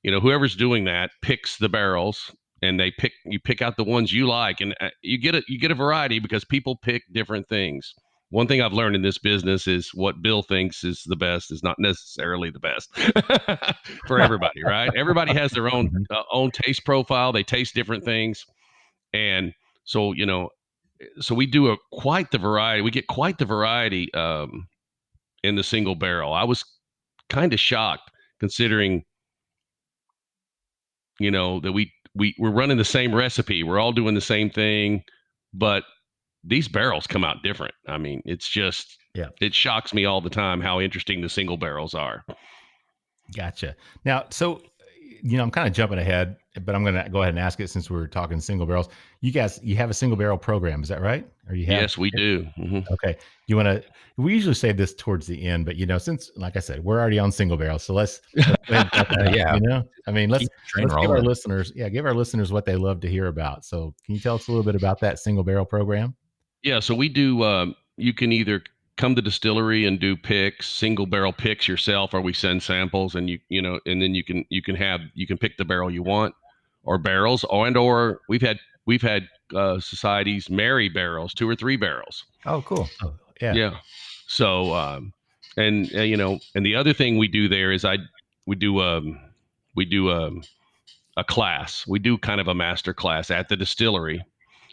whoever's doing that picks the barrels, and you pick out the ones you like, and you get a variety because people pick different things. One thing I've learned in this business is what Bill thinks is the best is not necessarily the best for everybody, right? Everybody has their Mhm. own taste profile. They taste different things, and so so we do quite the variety. We get quite the variety in the single barrel. I was kind of shocked considering that we're running the same recipe, we're all doing the same thing, but these barrels come out different. I mean, Yeah. it shocks me all the time how interesting the single barrels are. Gotcha. Now, so I'm kind of jumping ahead, but I'm going to go ahead and ask it since we're talking single barrels. You guys, you have a single barrel program, is that right? Or you have? Yes, we do. Okay. You want to? We usually save this towards the end, but since, like I said, we're already on single barrels, so let's go ahead and talk about it, Yeah. I mean, let's Train give our listeners, give our listeners what they love to hear about. So, can you tell us a little bit about that single barrel program? Yeah, so we do. You can either come to Distillery and do picks, single barrel picks yourself, or we send samples, and and then you can pick the barrel you want, or barrels, or we've had societies marry barrels, 2 or 3 barrels. Oh, cool. Oh, yeah. Yeah. So, and the other thing we do there is we do a class. We do kind of a master class at the distillery,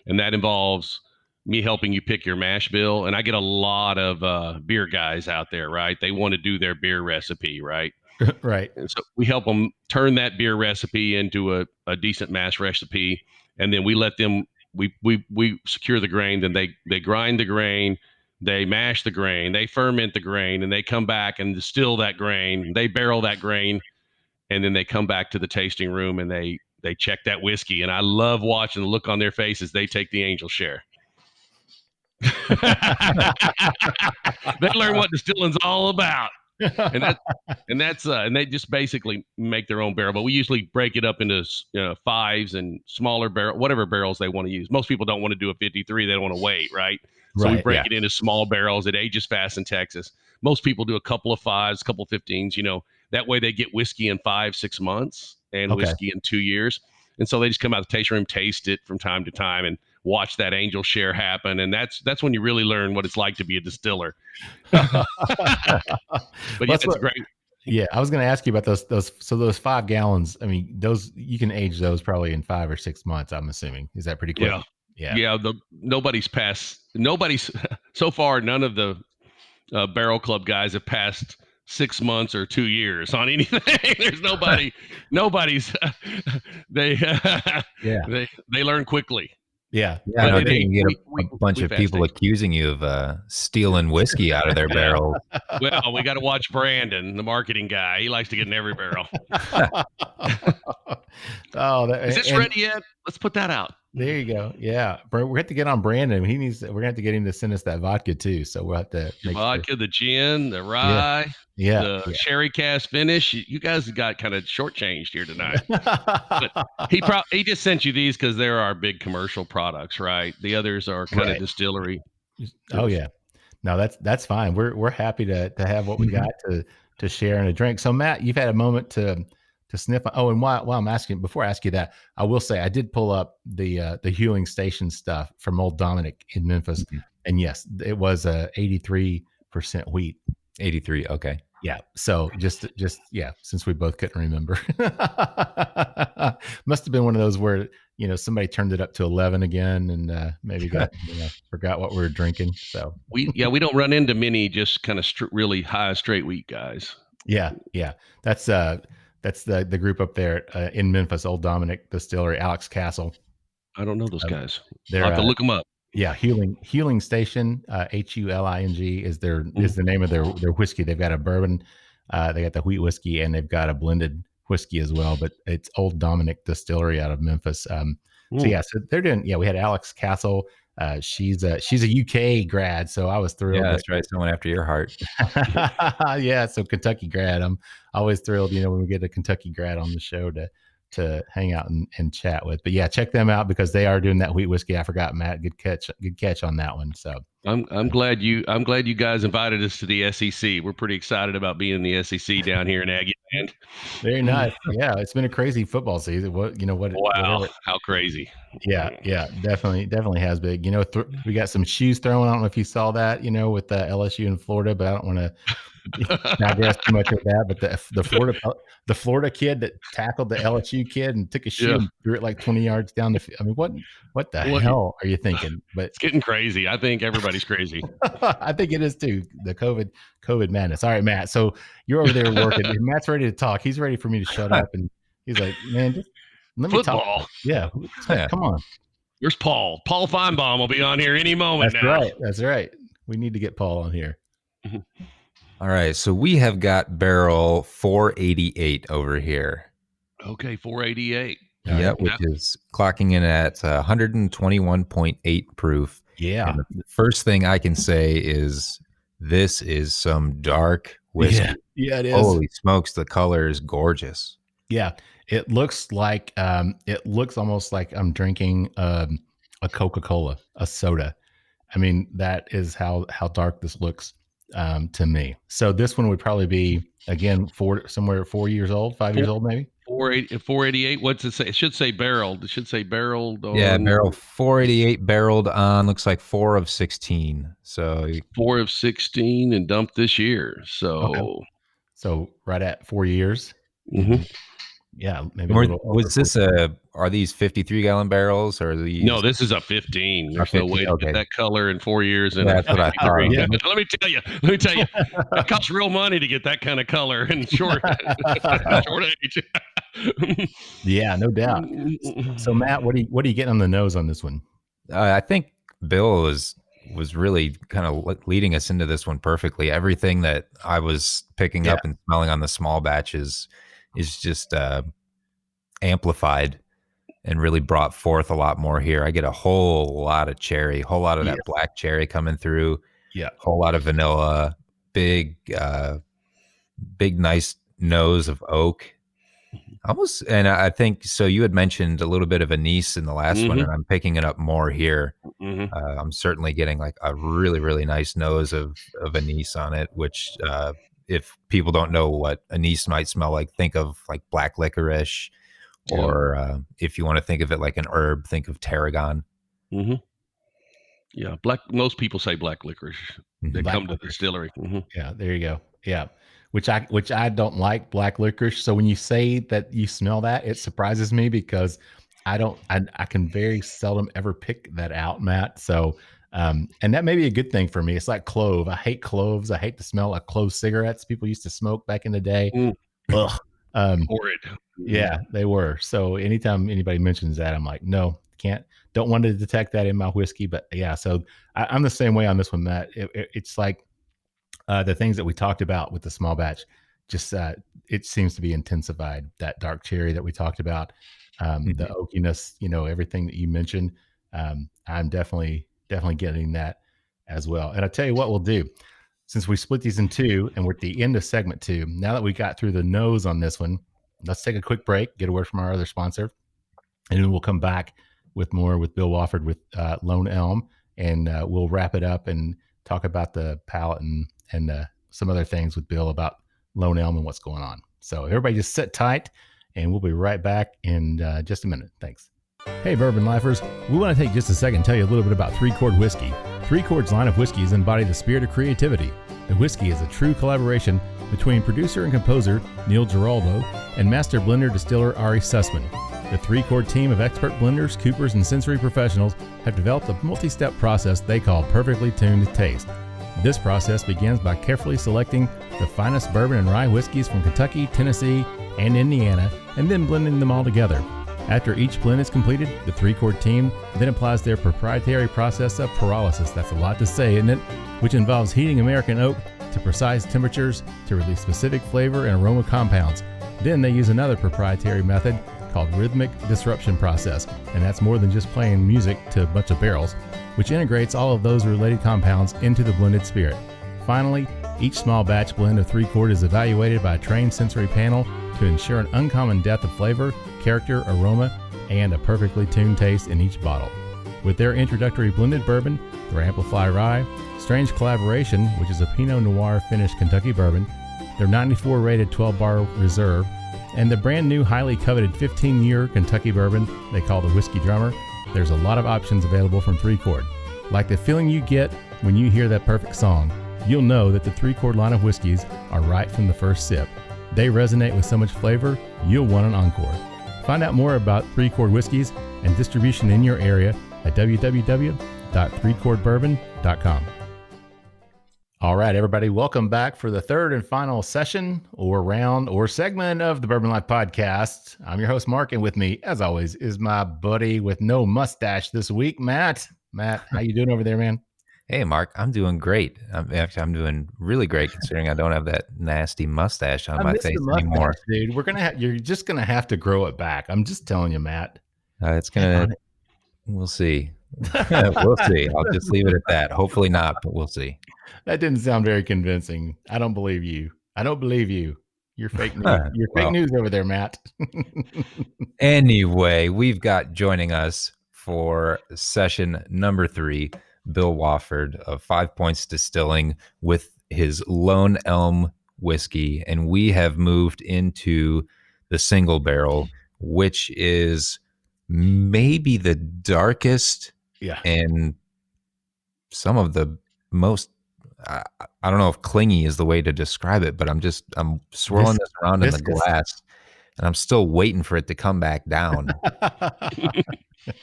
and that involves me helping you pick your mash bill. And I get a lot of beer guys out there, right? They want to do their beer recipe, right? Right. And so we help them turn that beer recipe into a decent mash recipe, and then we let them we secure the grain. Then they grind the grain, they mash the grain, they ferment the grain, and they come back and distill that grain. They barrel that grain, and then they come back to the tasting room and they check that whiskey. And I love watching the look on their faces. They take the angel share. They learn what distilling's all about. And they just basically make their own barrel, but we usually break it up into fives and smaller barrel, whatever barrels they want to use. Most people don't want to do a 53; they don't want to wait, right? So we break it into small barrels. It ages fast in Texas. Most people do a couple of fives, a couple of 15s. That way they get whiskey in 5-6 months and whiskey in 2 years. And so they just come out of the tasting room, taste it from time to time, and watch that angel share happen. And that's when you really learn what it's like to be a distiller. But it's great. Yeah, I was going to ask you about those 5 gallons. I mean, those you can age those probably in 5 or 6 months. I'm assuming. Is that pretty quick? Yeah. Nobody's so far. None of the Barrel Club guys have passed 6 months or 2 years on anything. There's nobody's. They learn quickly. Yeah. I think you get a bunch of people accusing you of stealing whiskey out of their barrels. Well, we got to watch Brandon, the marketing guy. He likes to get in every barrel. Is this ready yet? Let's put that out. There you go. Yeah, we're going to have to get on Brandon. We're going to have to get him to send us that vodka too. So we'll have to make vodka, the gin, the rye, the sherry cask finish. You guys got kind of shortchanged here tonight. But he just sent you these because they're our big commercial products, right? The others are kind of distillery. Oh yeah, no, that's fine. We're happy to have what we got to share and a drink. So Matt, you've had a moment to sniff. Oh, and while I'm asking, before I ask you that, I will say I did pull up the Huling Station stuff from Old Dominic in Memphis, and yes, it was 83% wheat. 83. Okay. Yeah. So just since we both couldn't remember, must have been one of those where somebody turned it up to 11 again, and maybe forgot what we were drinking. So we don't run into many just kind of really high straight wheat guys. Yeah. That's the group up there in Memphis, Old Dominic Distillery, Alex Castle. I don't know those guys. I'll have to look them up. Yeah, Huling Station, Huling is the name of their whiskey. They've got a bourbon, they got the wheat whiskey, and they've got a blended whiskey as well. But it's Old Dominic Distillery out of Memphis. So they're doing. Yeah, we had Alex Castle. She's a UK grad, so I was thrilled. Yeah, that's right. Someone after your heart. Yeah, so Kentucky grad. I'm always thrilled, when we get a Kentucky grad on the show to hang out and chat with. But yeah, check them out because they are doing that wheat whiskey. I forgot, Matt. Good catch on that one. So I'm glad you guys invited us to the SEC. We're pretty excited about being in the SEC down here in Aggie Land. Very nice. Yeah, it's been a crazy football season. Wow, how crazy. Yeah, definitely has been. We got some shoes thrown. I don't know if you saw that, with LSU in Florida, but I don't want to digress too much of that. But the Florida kid that tackled the LSU kid and took a shoe and threw it like 20 yards down the field. I mean, what the hell are you thinking? But it's getting crazy. I think everybody's crazy. I think it is too. The COVID madness. All right, Matt. So you're over there working. Matt's ready to talk. He's ready for me to shut up, and he's like, "Man, just let me Football. talk." Yeah, come on. Where's Paul? Paul Feinbaum will be on here any moment. That's right. We need to get Paul on here. All right, so we have got barrel 488 over here. Okay, 488. Yeah, Right. which is clocking in at 121.8 proof. Yeah. And the first thing I can say is this is some dark whiskey. Yeah, it is. Holy smokes, the color is gorgeous. Yeah. It looks like it looks almost like I'm drinking a Coca-Cola, a soda. I mean, that is how dark this looks to me. So this one would probably be again somewhere 4 years old, 5 years old, maybe. 488. What's it say? It should say barreled. It should say barreled on. Yeah, barrel 488 barreled on, looks like 4 of 16. So 4 of 16 and dumped this year. So, Okay. So right at 4 years. mhm. Yeah, maybe a little. was this are these 53-gallon barrels or are these? No, this is a 15. There's no 15, way to okay. get that color in 4 years. And Yeah, that's what I thought. Yeah. But let me tell you, it costs real money to get that kind of color in short age. Yeah, no doubt. So Matt, what are you getting on the nose on this one? I think Bill was really kind of leading us into this one perfectly. Everything that I was picking up and smelling on the small batches is just amplified and really brought forth a lot more here. I get a whole lot of cherry, whole lot of that black cherry coming through. Yeah, whole lot of vanilla, big nice nose of oak. Almost, and I think so. You had mentioned a little bit of anise in the last one, and I'm picking it up more here. I'm certainly getting like a really, really nice nose of anise on it, which if people don't know what anise might smell like, think of like black licorice, or if you want to think of it like an herb, think of tarragon. Yeah, most people say black licorice. They come to the distillery. Yeah, there you go. Yeah, which I don't like black licorice. So when you say that you smell that, it surprises me because I can very seldom ever pick that out, Matt. So and that may be a good thing for me. It's like clove. I hate cloves. I hate the smell of clove cigarettes people used to smoke back in the day. Ugh. Horrid. Yeah, they were. So anytime anybody mentions that, I'm like, no, don't want to detect that in my whiskey. But yeah, so I'm the same way on this one, Matt. It's like the things that we talked about with the small batch, just it seems to be intensified. That dark cherry that we talked about, the oakiness, everything that you mentioned. I'm definitely getting that as well. And I tell you what we'll do, since we split these in two and we're at the end of segment 2, now that we got through the nose on this one, let's take a quick break, get a word from our other sponsor, and then we'll come back with more with Bill Wofford with Lone Elm, and we'll wrap it up and talk about the palate and some other things with Bill about Lone Elm and what's going on. So everybody just sit tight, and we'll be right back in just a minute. Thanks. Hey, Bourbon Lifers. We want to take just a second and tell you a little bit about Three Chord Whiskey. Three Chord's line of whiskeys embody the spirit of creativity. The whiskey is a true collaboration between producer and composer Neil Giraldo and master blender distiller Ari Sussman. The Three Chord team of expert blenders, coopers, and sensory professionals have developed a multi-step process they call perfectly tuned taste. This process begins by carefully selecting the finest bourbon and rye whiskeys from Kentucky, Tennessee, and Indiana, and then blending them all together. After each blend is completed, the Three Chord team then applies their proprietary process of pyrolysis, that's a lot to say, isn't it? Which involves heating American oak to precise temperatures to release specific flavor and aroma compounds. Then they use another proprietary method called rhythmic disruption process, and that's more than just playing music to a bunch of barrels, which integrates all of those related compounds into the blended spirit. Finally, each small batch blend of Three Chord is evaluated by a trained sensory panel to ensure an uncommon depth of flavor, character, aroma, and a perfectly tuned taste in each bottle. With their introductory blended bourbon, their Amplify Rye, Strange Collaboration, which is a Pinot Noir finished Kentucky bourbon, their 94 rated 12-bar reserve, and the brand new highly coveted 15-year Kentucky bourbon they call the Whiskey Drummer, there's a lot of options available from Three Chord. Like the feeling you get when you hear that perfect song, you'll know that the Three Chord line of whiskeys are right from the first sip. They resonate with so much flavor, you'll want an encore. Find out more about Three Chord whiskeys and distribution in your area at www.threechordbourbon.com. All right, everybody, welcome back for the third and final session or round or segment of the Bourbon Life Podcast. I'm your host, Mark, and with me, as always, is my buddy with no mustache this week, Matt. Matt, how you doing over there, man? Hey, Mark, I'm doing great. I'm doing really great considering I don't have that nasty mustache on I my miss the face mustache, anymore. dude. You're just gonna have to grow it back. I'm just telling you, Matt. It's Darn gonna. We'll see. We'll see. I'll just leave it at that. Hopefully not, but we'll see. That didn't sound very convincing. I don't believe you. I don't believe you. You're fake news. You're fake Well, news over there, Matt. anyway, we've got joining us for session number 3, Bill Wofford of 5 Points Distilling with his Lone Elm Whiskey. And we have moved into the single barrel, which is maybe the darkest Yeah. and some of the most, I don't know if clingy is the way to describe it, but I'm swirling this around in the Viscous. glass and I'm still waiting for it to come back down.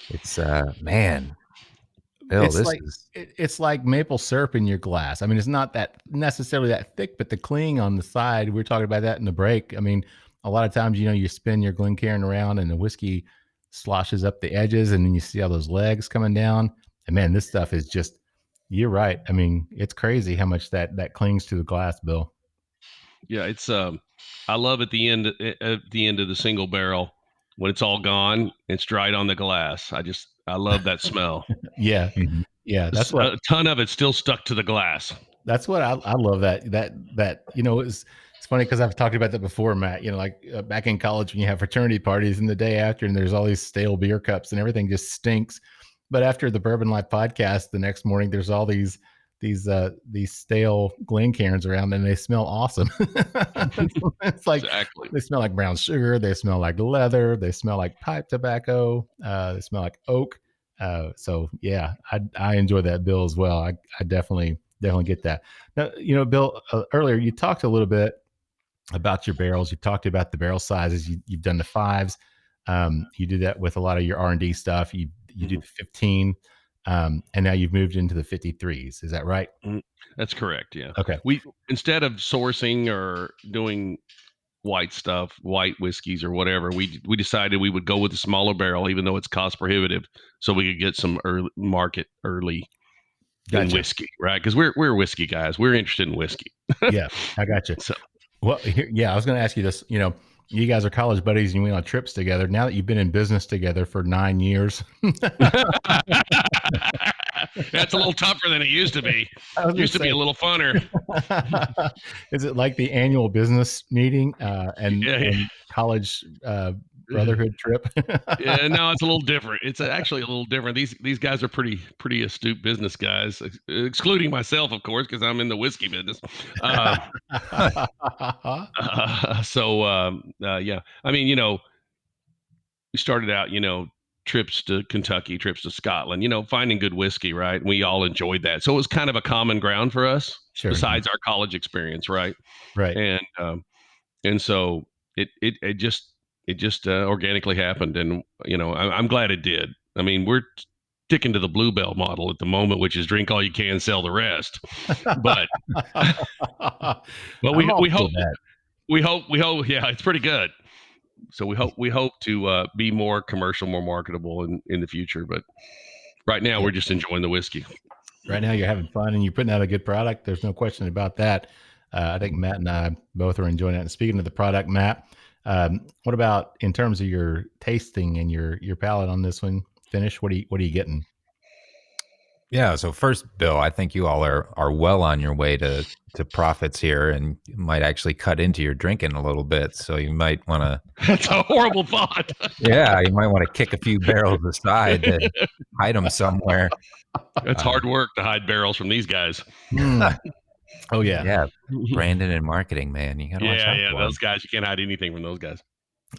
It's man, Bill, It's this like is it's like maple syrup in your glass. I mean, it's not that necessarily that thick, but the cling on the side. We were talking about that in the break. I mean, a lot of times, you spin your Glencairn around and the whiskey sloshes up the edges, and then you see all those legs coming down. And man, this stuff is just. You're right. I mean, it's crazy how much that clings to the glass, Bill. Yeah, it's I love at the end of the single barrel when it's all gone, it's dried on the glass. I love that smell. Yeah, Mhm. yeah. A ton of it's still stuck to the glass. That's what I love that it's funny because I've talked about that before, Matt. Like back in college when you have fraternity parties and the day after, and there's all these stale beer cups and everything just stinks. But after the Bourbon Life podcast, the next morning there's all these stale Glencairns around and they smell awesome. It's like Exactly. they smell like brown sugar, they smell like leather, they smell like pipe tobacco, they smell like oak. So yeah, I enjoy that, Bill, as well. I definitely get that. Now, Bill, earlier you talked a little bit about your barrels. You talked about the barrel sizes. You've done the 5s. You do that with a lot of your R&D stuff. You do the 15, and now you've moved into the 53s. Is that right? That's correct. Yeah. Okay. We instead of sourcing or doing white whiskeys or whatever, we decided we would go with a smaller barrel, even though it's cost prohibitive, so we could get some market early in Gotcha. whiskey, right? Because we're whiskey guys. We're interested in whiskey. Yeah, I got you. So Well, I was going to ask you this. You guys are college buddies and you went on trips together. Now that you've been in business together for 9 years, that's a little tougher than it used to be. It used to be a little funner. Is it like the annual business meeting and college brotherhood trip? Yeah, no, it's a little different. It's actually a little different. These guys are pretty astute business guys, excluding myself, of course, because I'm in the whiskey business. Yeah, I mean, we started out, trips to Kentucky, trips to Scotland, finding good whiskey, right? And we all enjoyed that. So it was kind of a common ground for us, Sure. besides our college experience, right? Right. And so it just organically happened, and I'm glad it did. I mean, we're sticking to the Bluebell model at the moment, which is drink all you can, sell the rest. But we hope, yeah, it's pretty good. So we hope to be more commercial, more marketable in the future. But right now, we're just enjoying the whiskey. Right now, you're having fun and you're putting out a good product. There's no question about that. I think Matt and I both are enjoying it. And speaking of the product, Matt, what about in terms of your tasting and your palate on this one? Finish. What are you getting? Yeah. So first, Bill, I think you all are well on your way to profits here, and you might actually cut into your drinking a little bit. So you might want to. That's a horrible thought. Yeah, you might want to kick a few barrels aside to hide them somewhere. It's hard work to hide barrels from these guys. Oh yeah, yeah. Brandon and marketing, man, you gotta watch out for those guys. You can't hide anything from those guys.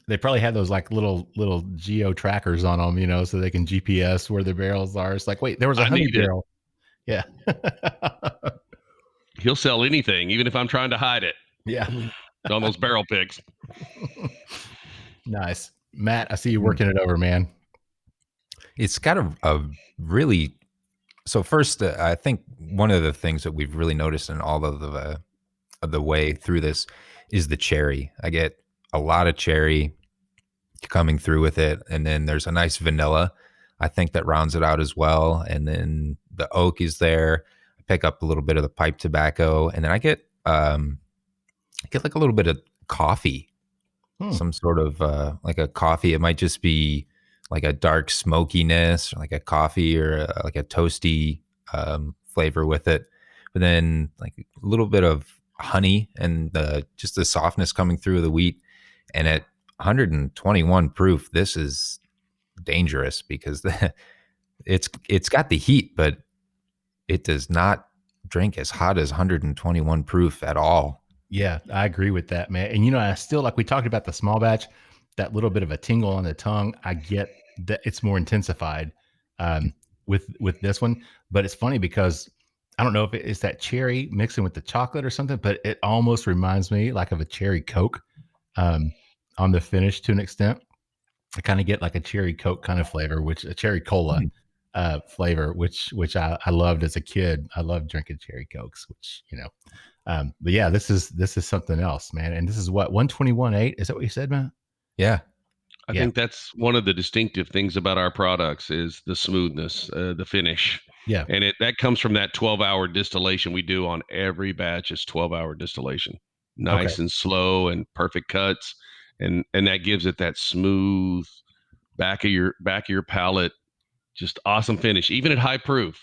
They probably have those like little geo trackers on them, so they can GPS where the barrels are. It's like, wait, there was a honey barrel. Yeah. He'll sell anything, even if I'm trying to hide it. Yeah. On those barrel picks. Nice. Matt, I see you working it over, man. It's got a really, so first, I think one of the things that we've really noticed in all of the way through this is the cherry. I get a lot of cherry coming through with it. And then there's a nice vanilla, I think, that rounds it out as well. And then the oak is there. I pick up a little bit of the pipe tobacco, and then I get like a little bit of coffee, some sort of like a coffee. It might just be like a dark smokiness, or like a coffee, or like a toasty flavor with it. But then like a little bit of honey and just the softness coming through the wheat. And at 121 proof, this is dangerous because it's got the heat, but it does not drink as hot as 121 proof at all. Yeah, I agree with that, man. And I still, like we talked about the small batch, that little bit of a tingle on the tongue. I get that it's more intensified with this one, but it's funny because I don't know if it's that cherry mixing with the chocolate or something, but it almost reminds me like of a cherry Coke on the finish to an extent. I kind of get like a cherry Coke kind of flavor, which a cherry cola flavor, which I loved as a kid. I loved drinking cherry Cokes, which but yeah, this is something else, man. And this is what 121.8. Is that what you said, Matt? Yeah. I think that's one of the distinctive things about our products is the smoothness, the finish. Yeah. And that comes from that 12-hour distillation we do on every batch. Is 12-hour distillation, nice and slow and perfect cuts, and that gives it that smooth back of your palate, just awesome finish, even at high proof.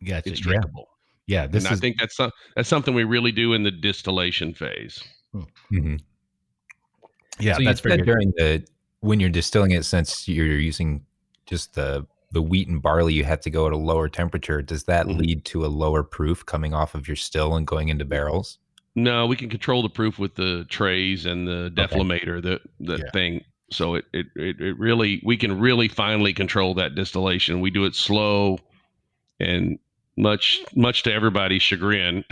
Gotcha. It's drinkable. Yeah, I think that's something we really do in the distillation phase. Mm-hmm. Yeah, so that's very good. When you're distilling it, since you're using just the wheat and barley, you have to go at a lower temperature. Does that lead to a lower proof coming off of your still and going into barrels? No, we can control the proof with the trays and the deflator, the thing. So it really, we can really finely control that distillation. We do it slow and much to everybody's chagrin,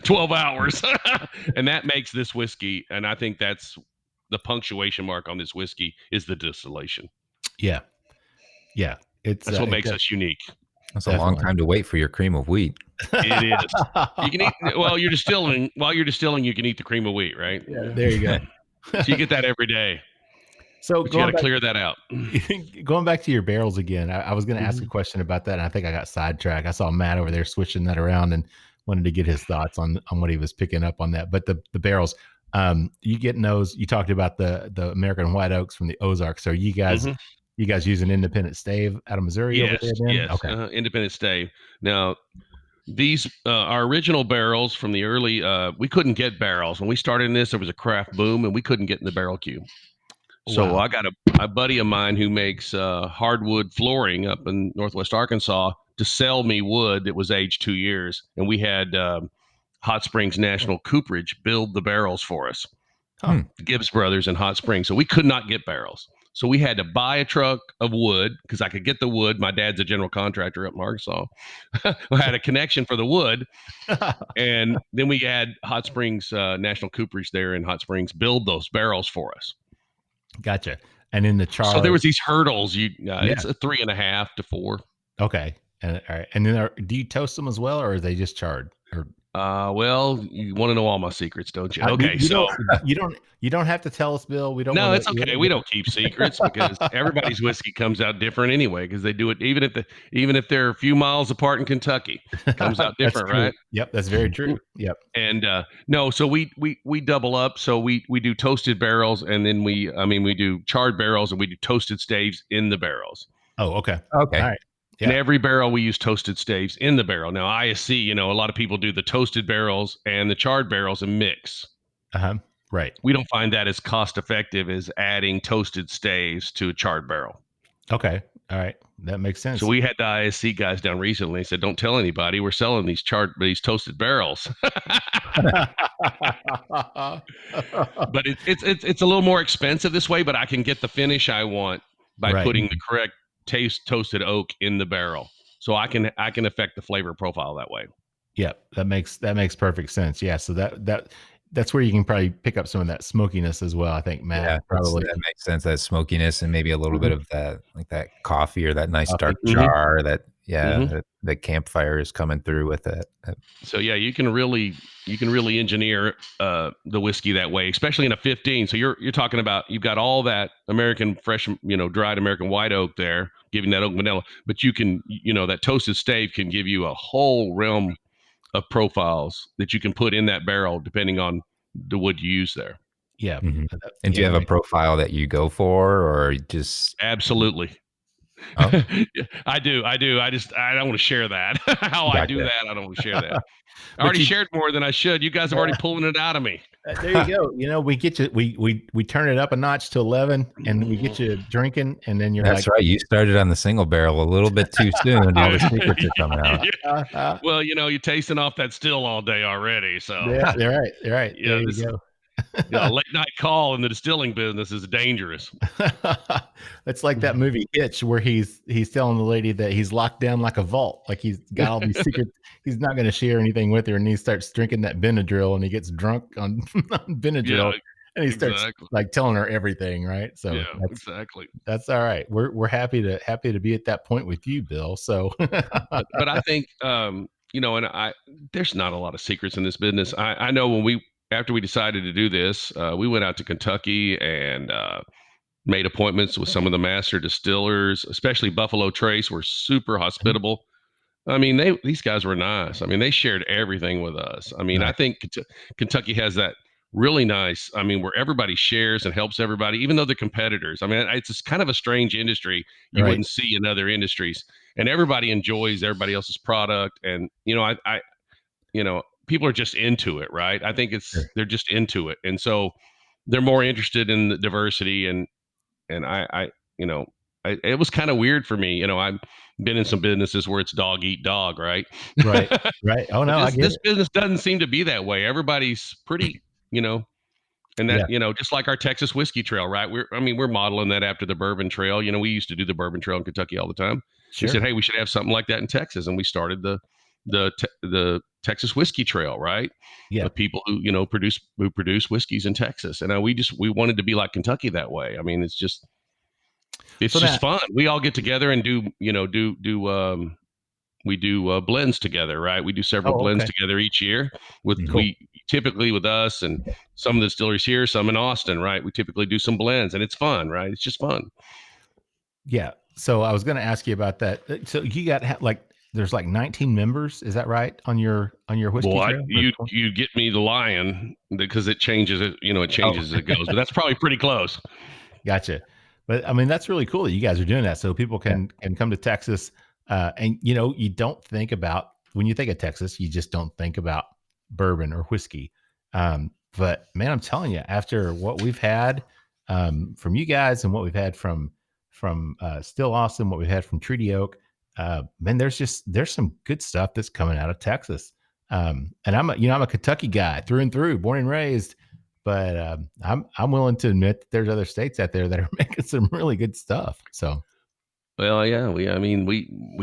12 hours. And that makes this whiskey, and I think that's the punctuation mark on this whiskey, is the distillation. Yeah. That's what makes us unique. That's a long time to wait for your cream of wheat. It is. You can eat while you're distilling. You can eat the cream of wheat, right? Yeah, there you go. So you get that every day. So you got to clear that out. Going back to your barrels again, I was going to ask a question about that, and I think I got sidetracked. I saw Matt over there switching that around and wanted to get his thoughts on what he was picking up on that. But the barrels, you getting those? You talked about the American White Oaks from the Ozarks. So you guys use an independent stave out of Missouri? Yes, over there then? yes. Okay. Independent stave. Now, these our original barrels from the early. We couldn't get barrels when we started in this. There was a craft boom, and we couldn't get in the barrel queue. So I got a buddy of mine who makes hardwood flooring up in Northwest Arkansas to sell me wood that was aged 2 years, and we had Hot Springs National Cooperage build the barrels for us. The Gibbs Brothers in Hot Springs. So we could not get barrels. So we had to buy a truck of wood because I could get the wood. My dad's a general contractor up in Arkansas. I had a connection for the wood. And then we had Hot Springs National Cooperage there in Hot Springs build those barrels for us. Gotcha. And in the char. So there was these hurdles. It's a 3.5 to 4. Okay. And all right. And then do you toast them as well, or are they just charred? Or well, you want to know all my secrets, don't you? Okay, you don't have to tell us, Bill. We don't. No, it's okay. We don't keep secrets because everybody's whiskey comes out different anyway. Because they do it even if they're a few miles apart in Kentucky, it comes out different, right? Yep, that's very true. Yep. And no, so we double up. So we do toasted barrels, and then we do charred barrels, and we do toasted staves in the barrels. Oh, okay. Okay. All right. Yeah. In every barrel, we use toasted staves in the barrel. Now, ISC, a lot of people do the toasted barrels and the charred barrels and mix. Right. We don't find that as cost effective as adding toasted staves to a charred barrel. Okay. All right. That makes sense. So we had the ISC guys down recently. They said, "Don't tell anybody. We're selling these toasted barrels." But it's a little more expensive this way. But I can get the finish I want by putting the correct toasted oak in the barrel, so I can affect the flavor profile that way. Yeah, that makes perfect sense. Yeah, so that's where you can probably pick up some of that smokiness as well. I think, Matt. Yeah, probably that makes sense. That smokiness and maybe a little bit of that, like that coffee or that nice dark char. That the campfire is coming through with it. So yeah, you can really engineer the whiskey that way, especially in a 15. So you're talking about, you've got all that American fresh, dried American white oak there, giving that oak vanilla. But you can, that toasted stave can give you a whole realm of profiles that you can put in that barrel depending on the wood you use there. Yeah. Mhm. And do you have a profile that you go for, or just Absolutely? Oh, Yeah, I do. I don't want to share that. How I do Gotcha. that, I don't want to share that. I But already you- shared more than I should. You guys have already pulling it out of me. There you go. We get you. We turn it up a notch to 11, and we get you drinking, and then you're that's like, right. You started on the single barrel a little bit too soon. All the secrets are coming out. Well, you're tasting off that still all day already. So yeah, you're right. You're right. Yeah, there this- you go. a late night call in the distilling business is dangerous. It's like that movie Hitch, where he's telling the lady that he's locked down like a vault, like he's got all these secrets. He's not going to share anything with her, and he starts drinking that Benadryl, and he gets drunk on, on Benadryl, Yeah, and he starts exactly. like telling her everything, right? So Yeah, that's exactly. that's all right. We're happy to be at that point with you, Bill. So But I think there's not a lot of secrets in this business. I know after we decided to do this, we went out to Kentucky and made appointments with some of the master distillers, especially Buffalo Trace were super hospitable. I mean, these guys were nice. I mean, they shared everything with us. I mean, I think Kentucky has that really nice. I mean, where everybody shares and helps everybody, even though they're competitors. I mean, it's just kind of a strange industry you Right. wouldn't see in other industries, and everybody enjoys everybody else's product. And people are just into it, right? I think they're just into it, and so they're more interested in the diversity. And it was kind of weird for me. I've been in some businesses where it's dog eat dog, right? right. Oh no, I get This it. business doesn't seem to be that way. Everybody's pretty, and that, just like our Texas whiskey trail, right? We're modeling that after the bourbon trail. We used to do the bourbon trail in Kentucky all the time. Sure. We said, hey, we should have something like that in Texas, and we started the Texas whiskey trail, right? Yeah. Of people who produce whiskeys in Texas, and we wanted to be like Kentucky that way. I mean, it's just fun. We all get together and do blends together, right? We do several blends together each year. We typically with us and some of the distilleries here, some in Austin, right? We typically do some blends, and it's fun, right? It's just fun. Yeah. So I was going to ask you about that. So you got there's 19 members, is that right, on your whiskey trail? You get me the lion because it changes it. It changes as it goes, but that's probably pretty close. Gotcha. But I mean, that's really cool that you guys are doing that, so people can come to Texas. And you don't think about, when you think of Texas, you just don't think about bourbon or whiskey. But man, I'm telling you, after what we've had from you guys and what we've had from Still Awesome, what we've had from Treaty Oak, man, there's some good stuff that's coming out of Texas. And I'm a Kentucky guy through and through, born and raised. But I'm willing to admit that there's other states out there that are making some really good stuff. So, well, yeah, we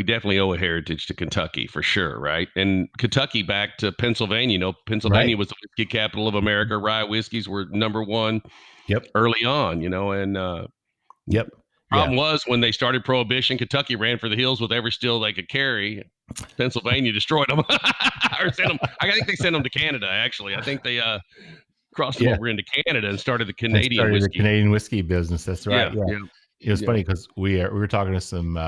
definitely owe a heritage to Kentucky for sure, right? And Kentucky back to Pennsylvania. Pennsylvania was the whiskey capital of America. Rye whiskeys were number one. Yep. Early on, and yep. Problem was when they started Prohibition, Kentucky ran for the hills with every still they could carry. Pennsylvania destroyed them, or sent them. I think they sent them to Canada. Actually, I think they crossed them over into Canada and started the Canadian whiskey. The Canadian whiskey business. That's right. Yeah. It was funny because we were talking to some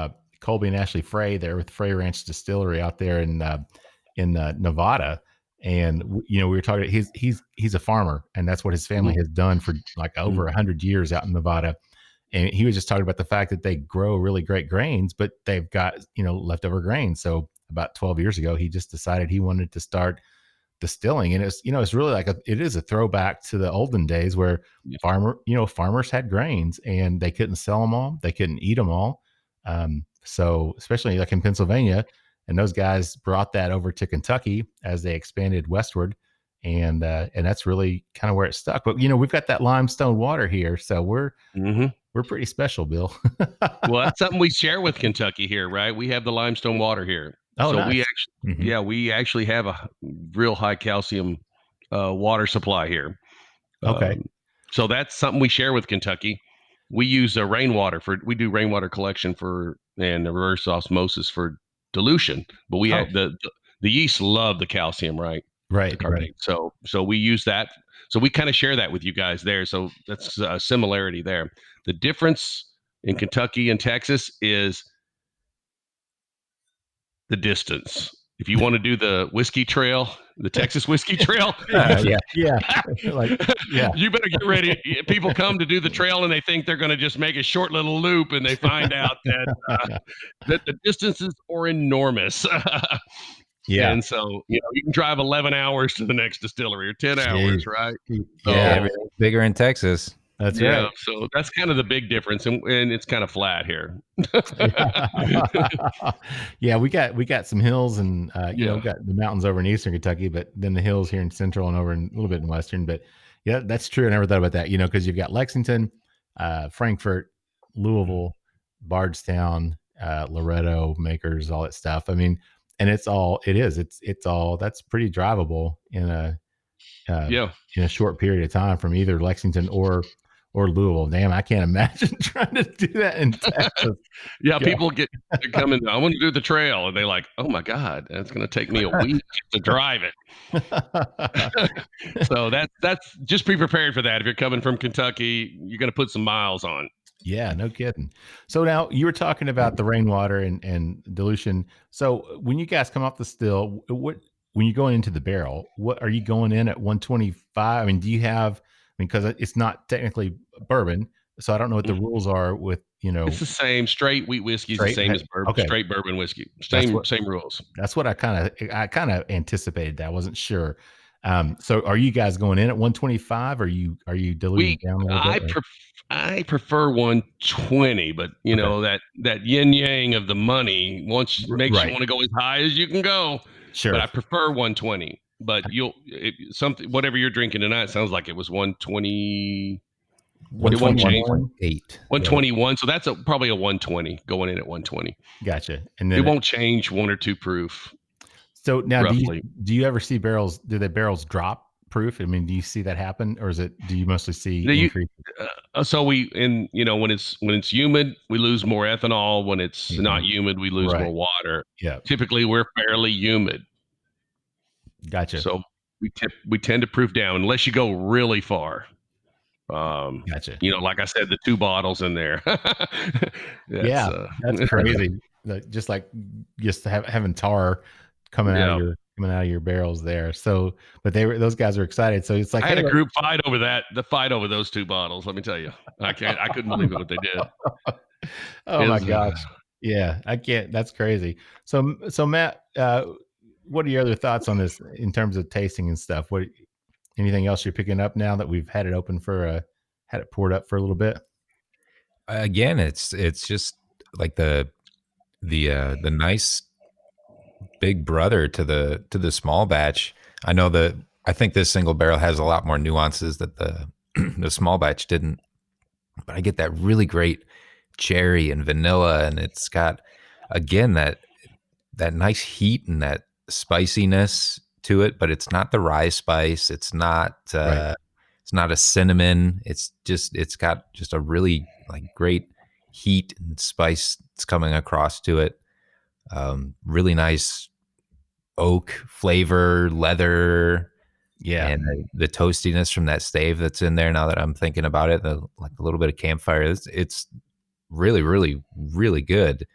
Colby and Ashley Frey there with Frey Ranch Distillery out there in Nevada, and we were talking. He's a farmer, and that's what his family has done for like over 100 years out in Nevada. And he was just talking about the fact that they grow really great grains, but they've got leftover grains. So about 12 years ago, he just decided he wanted to start distilling, and it's really like it is a throwback to the olden days where farmers had grains and they couldn't sell them all, they couldn't eat them all. So especially like in Pennsylvania, and those guys brought that over to Kentucky as they expanded westward, and that's really kind of where it stuck. But we've got that limestone water here, so we're pretty special, Bill. Well, that's something we share with Kentucky here, right? We have the limestone water here. Oh, so nice. we actually have a real high calcium water supply here. Okay. So that's something we share with Kentucky. We use rainwater we do rainwater collection and reverse osmosis for dilution, but we have the yeast love the calcium, right? Right. So we use that. So we kind of share that with you guys there. So that's a similarity there. The difference in Kentucky and Texas is the distance. If you want to do the whiskey trail, the Texas whiskey trail, Yeah. you better get ready. People come to do the trail and they think they're going to just make a short little loop, and they find out that the distances are enormous. Yeah. And so, you can drive 11 hours to the next distillery or 10 hours, right? Yeah, everything's bigger in Texas. That's right. So that's kind of the big difference, and it's kind of flat here. Yeah, we got some hills, and we Yeah. got the mountains over in eastern Kentucky, but then the hills here in central and over in a little bit in western. But yeah, that's true. I never thought about that. Because you've got Lexington, Frankfort, Louisville, Bardstown, Loretto, Makers, all that stuff. I mean, and it's all that's pretty drivable in a short period of time from either Lexington or Louisville. Damn, I can't imagine trying to do that in Texas. Yeah, people they're coming. I want to do the trail, and they're like, "Oh my God, that's going to take me a week to drive it." So that's just be prepared for that. If you're coming from Kentucky, you're going to put some miles on. Yeah, no kidding. So now you were talking about the rainwater and dilution. So when you guys come off the still, when you're going into the barrel, what are you going in at 125? I mean, do you have? Because it's not technically bourbon, so I don't know what the rules are with It's the same. Straight wheat whiskey is the same as bourbon. Okay. Straight bourbon whiskey. Same rules. That's what I kind of anticipated. That I wasn't sure. So are you guys going in at 125? Or are you diluting down a little bit? I prefer 120, but that yin yang of the money makes you want to go as high as you can go. Sure. But I prefer 120. But whatever you're drinking tonight sounds like it was 120. It won't change. 121. So that's probably a 120 going in at 120. Gotcha. And then it won't change 1 or 2 proof. So now, do you ever see barrels? Do the barrels drop proof? I mean, do you see that happen, or do you mostly see increase? So when it's humid, we lose more ethanol. When it's not humid, we lose more water. Yeah. Typically, we're fairly humid. Gotcha. So we tend to proof down unless you go really far. Gotcha. Like I said, the 2 bottles in there. That's crazy. Just having tar coming out of your barrels there. So, but those guys are excited. So it's like I had a group fight over that. The fight over those 2 bottles. Let me tell you, I couldn't believe it what they did. Oh my gosh. Yeah, I can't. That's crazy. So Matt, what are your other thoughts on this in terms of tasting and stuff? Anything else you're picking up now that we've had it open had it poured up for a little bit? Again, it's just like the nice big brother to the small batch. I think this single barrel has a lot more nuances that the small batch didn't, but I get that really great cherry and vanilla, and it's got, again, that nice heat and that spiciness to it, but it's not the rye spice. It's not it's not a cinnamon. It's got just a really great heat and spice that's coming across to it. Really nice oak flavor, leather, and the toastiness from that stave that's in there. Now that I'm thinking about it, a little bit of campfire. It's really, really, really good.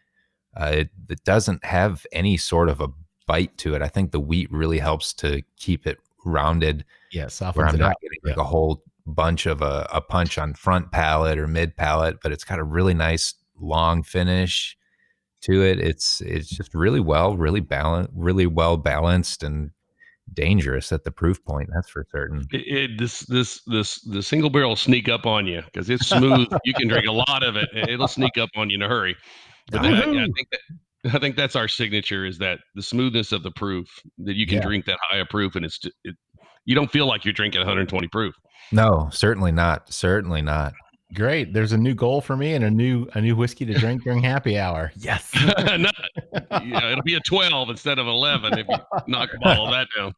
It doesn't have any sort of a bite to it. I think the wheat really helps to keep it rounded. Yeah, softens where I'm it not up. getting a whole bunch of a punch on front palate or mid palate, but it's got a really nice long finish to it. It's just really well balanced and dangerous at the proof point. That's for certain. The single barrel will sneak up on you because it's smooth. You can drink a lot of it. It'll sneak up on you in a hurry. But I think that's our signature, is that the smoothness of the proof, that you can drink that high of proof and you don't feel like you're drinking 120 proof. No, certainly not. Certainly not. Great. There's a new goal for me and a new whiskey to drink during happy hour. Yes. It'll be a 12 instead of 11 if you knock all of that down.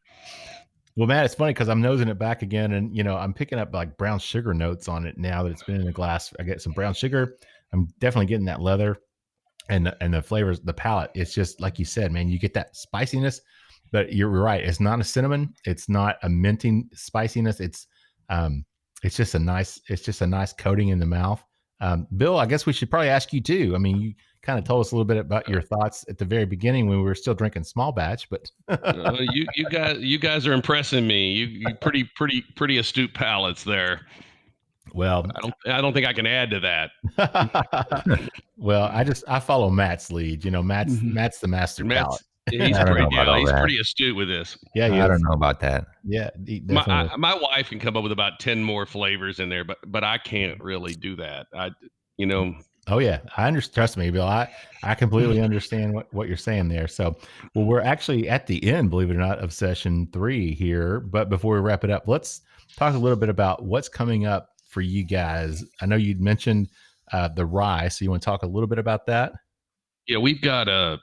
Well, Matt, it's funny because I'm nosing it back again, and I'm picking up brown sugar notes on it now that it's been in a glass. I get some brown sugar. I'm definitely getting that leather and the flavors, the palate. It's just like you said, man, you get that spiciness, but you're right. It's not a cinnamon. It's not a minting spiciness. It's just a nice coating in the mouth. Bill, I guess we should probably ask you too. I mean, you kind of told us a little bit about your thoughts at the very beginning when we were still drinking small batch, but you guys are impressing me. You pretty astute palates there. well, I don't think I can add to that. well, I follow Matt's lead. You know, Matt's the master palate. He's pretty astute with this. Yeah, I don't know about that. Yeah, my wife can come up with about 10 more flavors in there, but I can't really do that. Oh yeah, I understand. Trust me, Bill. I completely understand what you're saying there. So, well, we're actually at the end, believe it or not, of session 3 here. But before we wrap it up, let's talk a little bit about what's coming up for you guys. I know you'd mentioned the rye, so you want to talk a little bit about that? Yeah, we've got a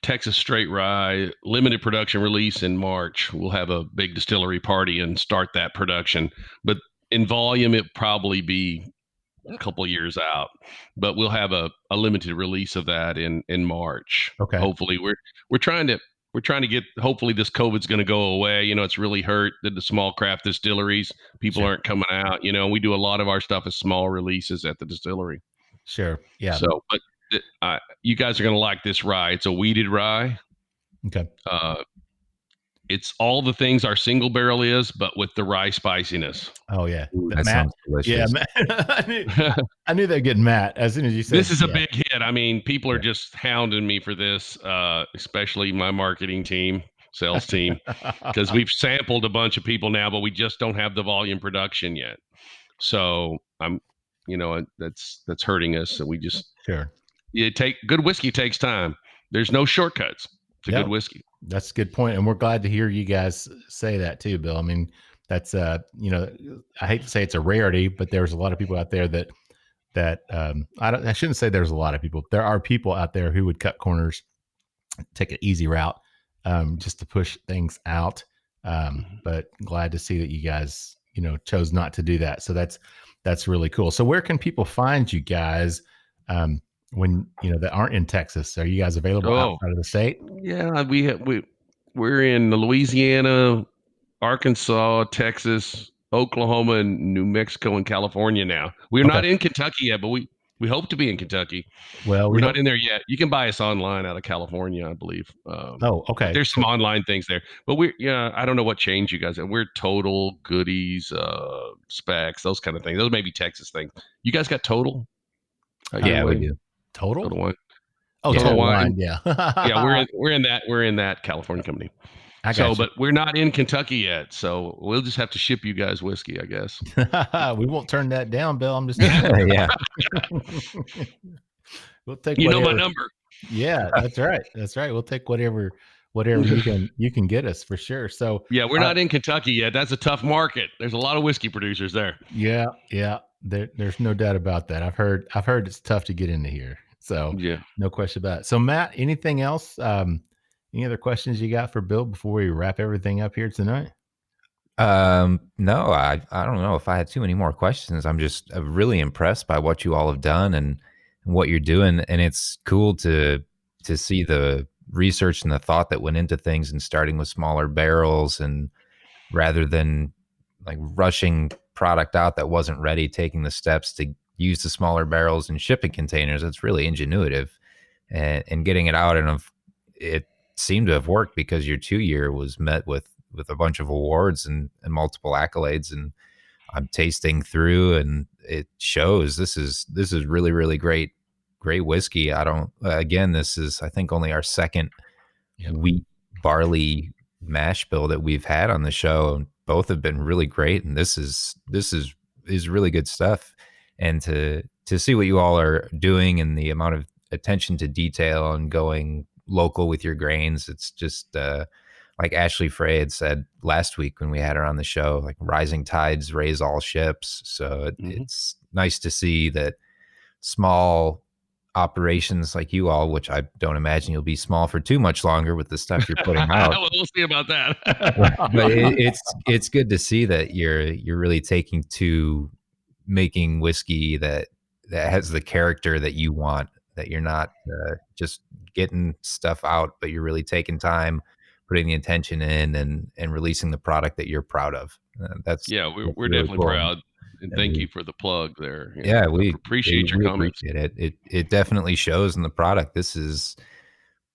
Texas Straight Rye limited production release in March. We'll have a big distillery party and start that production. But in volume, it probably be a couple of years out. But we'll have a limited release of that in March. Okay. Hopefully, we're trying to get. Hopefully, this COVID's going to go away. You know, it's really hurt the small craft distilleries. People Sure. aren't coming out. You know, we do a lot of our stuff as small releases at the distillery. Sure. Yeah. So, but you guys are going to like this rye. It's a weeded rye. Okay. It's all the things our single barrel is, but with the rye spiciness. Oh yeah, That sounds delicious. Yeah, Matt, I knew they'd get Matt as soon as you said this is a big hit. I mean, people are just hounding me for this, especially my marketing team, sales team, because we've sampled a bunch of people now, but we just don't have the volume production yet. So that's hurting us. So we just Sure. Good whiskey takes time. There's no shortcuts to good whiskey. That's a good point, and we're glad to hear you guys say that too, Bill. I mean, that's I hate to say it's a rarity, but there's a lot of people out there that I shouldn't say there's a lot of people. There are people out there who would cut corners, take an easy route, just to push things out. But glad to see that you guys, chose not to do that. So that's really cool. So where can people find you guys? When that aren't in Texas, are you guys available outside of the state? Yeah, we're in Louisiana, Arkansas, Texas, Oklahoma, and New Mexico and California now. We're not in Kentucky yet, but we hope to be in Kentucky. Well, we're not in there yet. You can buy us online out of California, I believe. Okay. There's some online things there, but I don't know what change you guys have. We're Total, Goodies, Specs, those kind of things. Those may be Texas things. You guys got Total? Yeah, we do. Total Wine. Oh, yeah. Total Wine. Yeah. Yeah, we're in that California company. But we're not in Kentucky yet, so we'll just have to ship you guys whiskey, I guess. We won't turn that down, Bill. I'm just yeah. We'll take my number. Yeah, that's right. That's right. We'll take whatever you can get us for sure. So yeah, we're not in Kentucky yet. That's a tough market. There's a lot of whiskey producers there. Yeah. There's no doubt about that. I've heard it's tough to get into here. So yeah, no question about it. So Matt, anything else? Any other questions you got for Bill before we wrap everything up here tonight? No, I don't know if I had too many more questions. I'm just really impressed by what you all have done and what you're doing. And it's cool to see the research and the thought that went into things and starting with smaller barrels, and rather than like rushing product out that wasn't ready, taking the steps to use the smaller barrels and shipping containers. It's really ingenuitive, and getting it out. And it seemed to have worked because your 2-year was met with a bunch of awards and multiple accolades. And I'm tasting through, and it shows. This is really, really great whiskey. This is, I think, only our second wheat barley mash bill that we've had on the show. Both have been really great, and this is really good stuff. And to see what you all are doing and the amount of attention to detail and going local with your grains, it's just like Ashley Frey had said last week when we had her on the show, like rising tides raise all ships. So it's nice to see that small operations like you all, which I don't imagine you'll be small for too much longer with the stuff you're putting out. We'll see about that. But it's good to see that you're really taking to making whiskey that has the character that you want, that you're not just getting stuff out, but you're really taking time, putting the attention in, and releasing the product that you're proud of. We're really definitely cool. Proud. And thank you for the plug there. Yeah, we appreciate your comments. Appreciate it. It definitely shows in the product.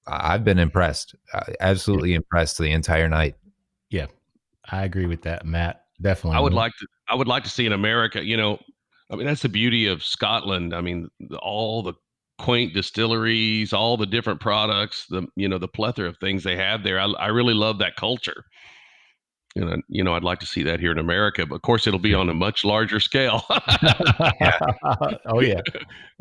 I've been impressed, absolutely impressed the entire night. Yeah, I agree with that, Matt. Definitely. I would like to see in America, I mean, that's the beauty of Scotland. I mean, all the quaint distilleries, all the different products, the plethora of things they have there. I really love that culture. And I'd like to see that here in America, but of course it'll be on a much larger scale. Oh yeah.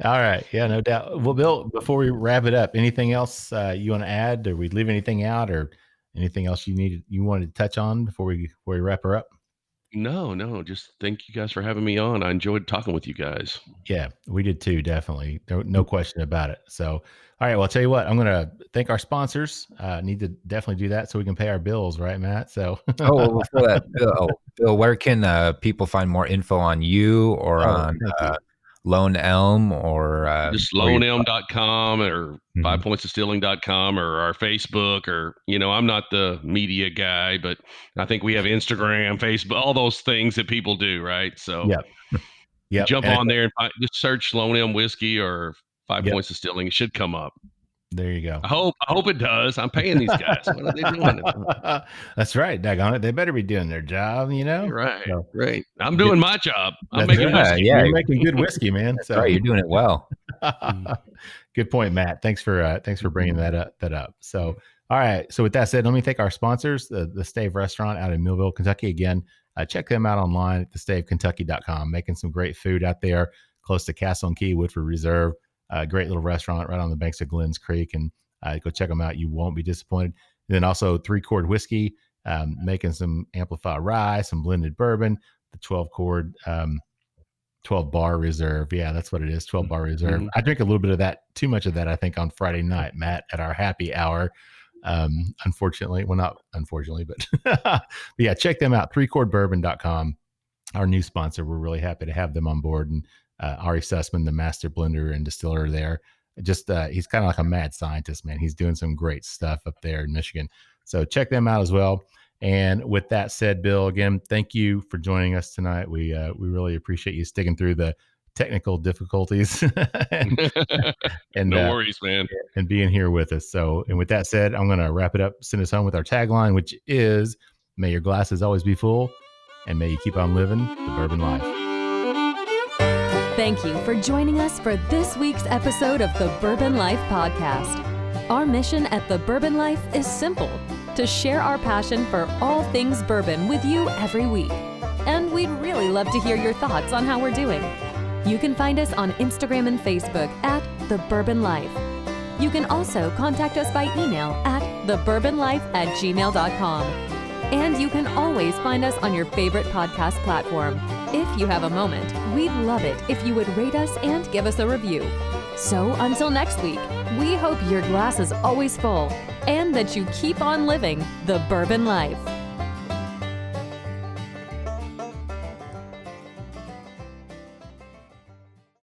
All right. Yeah, no doubt. Well, Bill, before we wrap it up, anything else you want to add? Or we leave anything out, or anything else you wanted to touch on before we wrap her up? No, just thank you guys for having me on. I enjoyed talking with you guys. Yeah, we did too. Definitely. No question about it. So, all right. Well, I'll tell you what, I'm going to thank our sponsors. Need to definitely do that so we can pay our bills, right, Matt? So, well, before that, Bill, where can people find more info on you or on Lone Elm or just loneelm.com or 5pointsdistilling.com or our Facebook, or I'm not the media guy, but I think we have Instagram, Facebook, all those things that people do, right? So jump on there and just search Lone Elm Whiskey or 5 Points Distilling. It should come up. There you go. I hope it does. I'm paying these guys. What are they doing? That's right. Daggone it. They better be doing their job, Right. So, right. I'm doing my job. I'm making whiskey. Yeah, you're making good whiskey, man. That's right. You're doing it well. Good point, Matt. Thanks for bringing that up. So, all right. So with that said, let me thank our sponsors, the Stave Restaurant out in Millville, Kentucky. Again, check them out online at thestavekentucky.com. Making some great food out there close to Castle and Key, Woodford Reserve. Great little restaurant right on the banks of Glens Creek, and go check them out. You won't be disappointed. And then also 3-Chord Whiskey, making some amplified rye, some blended bourbon, the 12-chord, 12-bar reserve. Yeah, that's what it is, 12-bar reserve. I drink a little bit of that, too much of that, I think, on Friday night, Matt, at our happy hour. Unfortunately, well, not unfortunately, but yeah, check them out, 3chordbourbon.com, our new sponsor. We're really happy to have them on board. And Ari Sussman, the master blender and distiller there. Just he's kind of like a mad scientist, man. He's doing some great stuff up there in Michigan. So check them out as well. And with that said, Bill, again, thank you for joining us tonight. We really appreciate you sticking through the technical difficulties and no worries, man, and being here with us. So, and with that said, I'm going to wrap it up, send us home with our tagline, which is, may your glasses always be full, and may you keep on living the bourbon life. Thank you for joining us for this week's episode of the Bourbon Life Podcast. Our mission at the Bourbon Life is simple: to share our passion for all things bourbon with you every week. And we'd really love to hear your thoughts on how we're doing. You can find us on Instagram and Facebook at The Bourbon Life. You can also contact us by email at thebourbonlife@gmail.com. And you can always find us on your favorite podcast platform. If you have a moment, we'd love it if you would rate us and give us a review. So until next week, we hope your glass is always full and that you keep on living the bourbon life.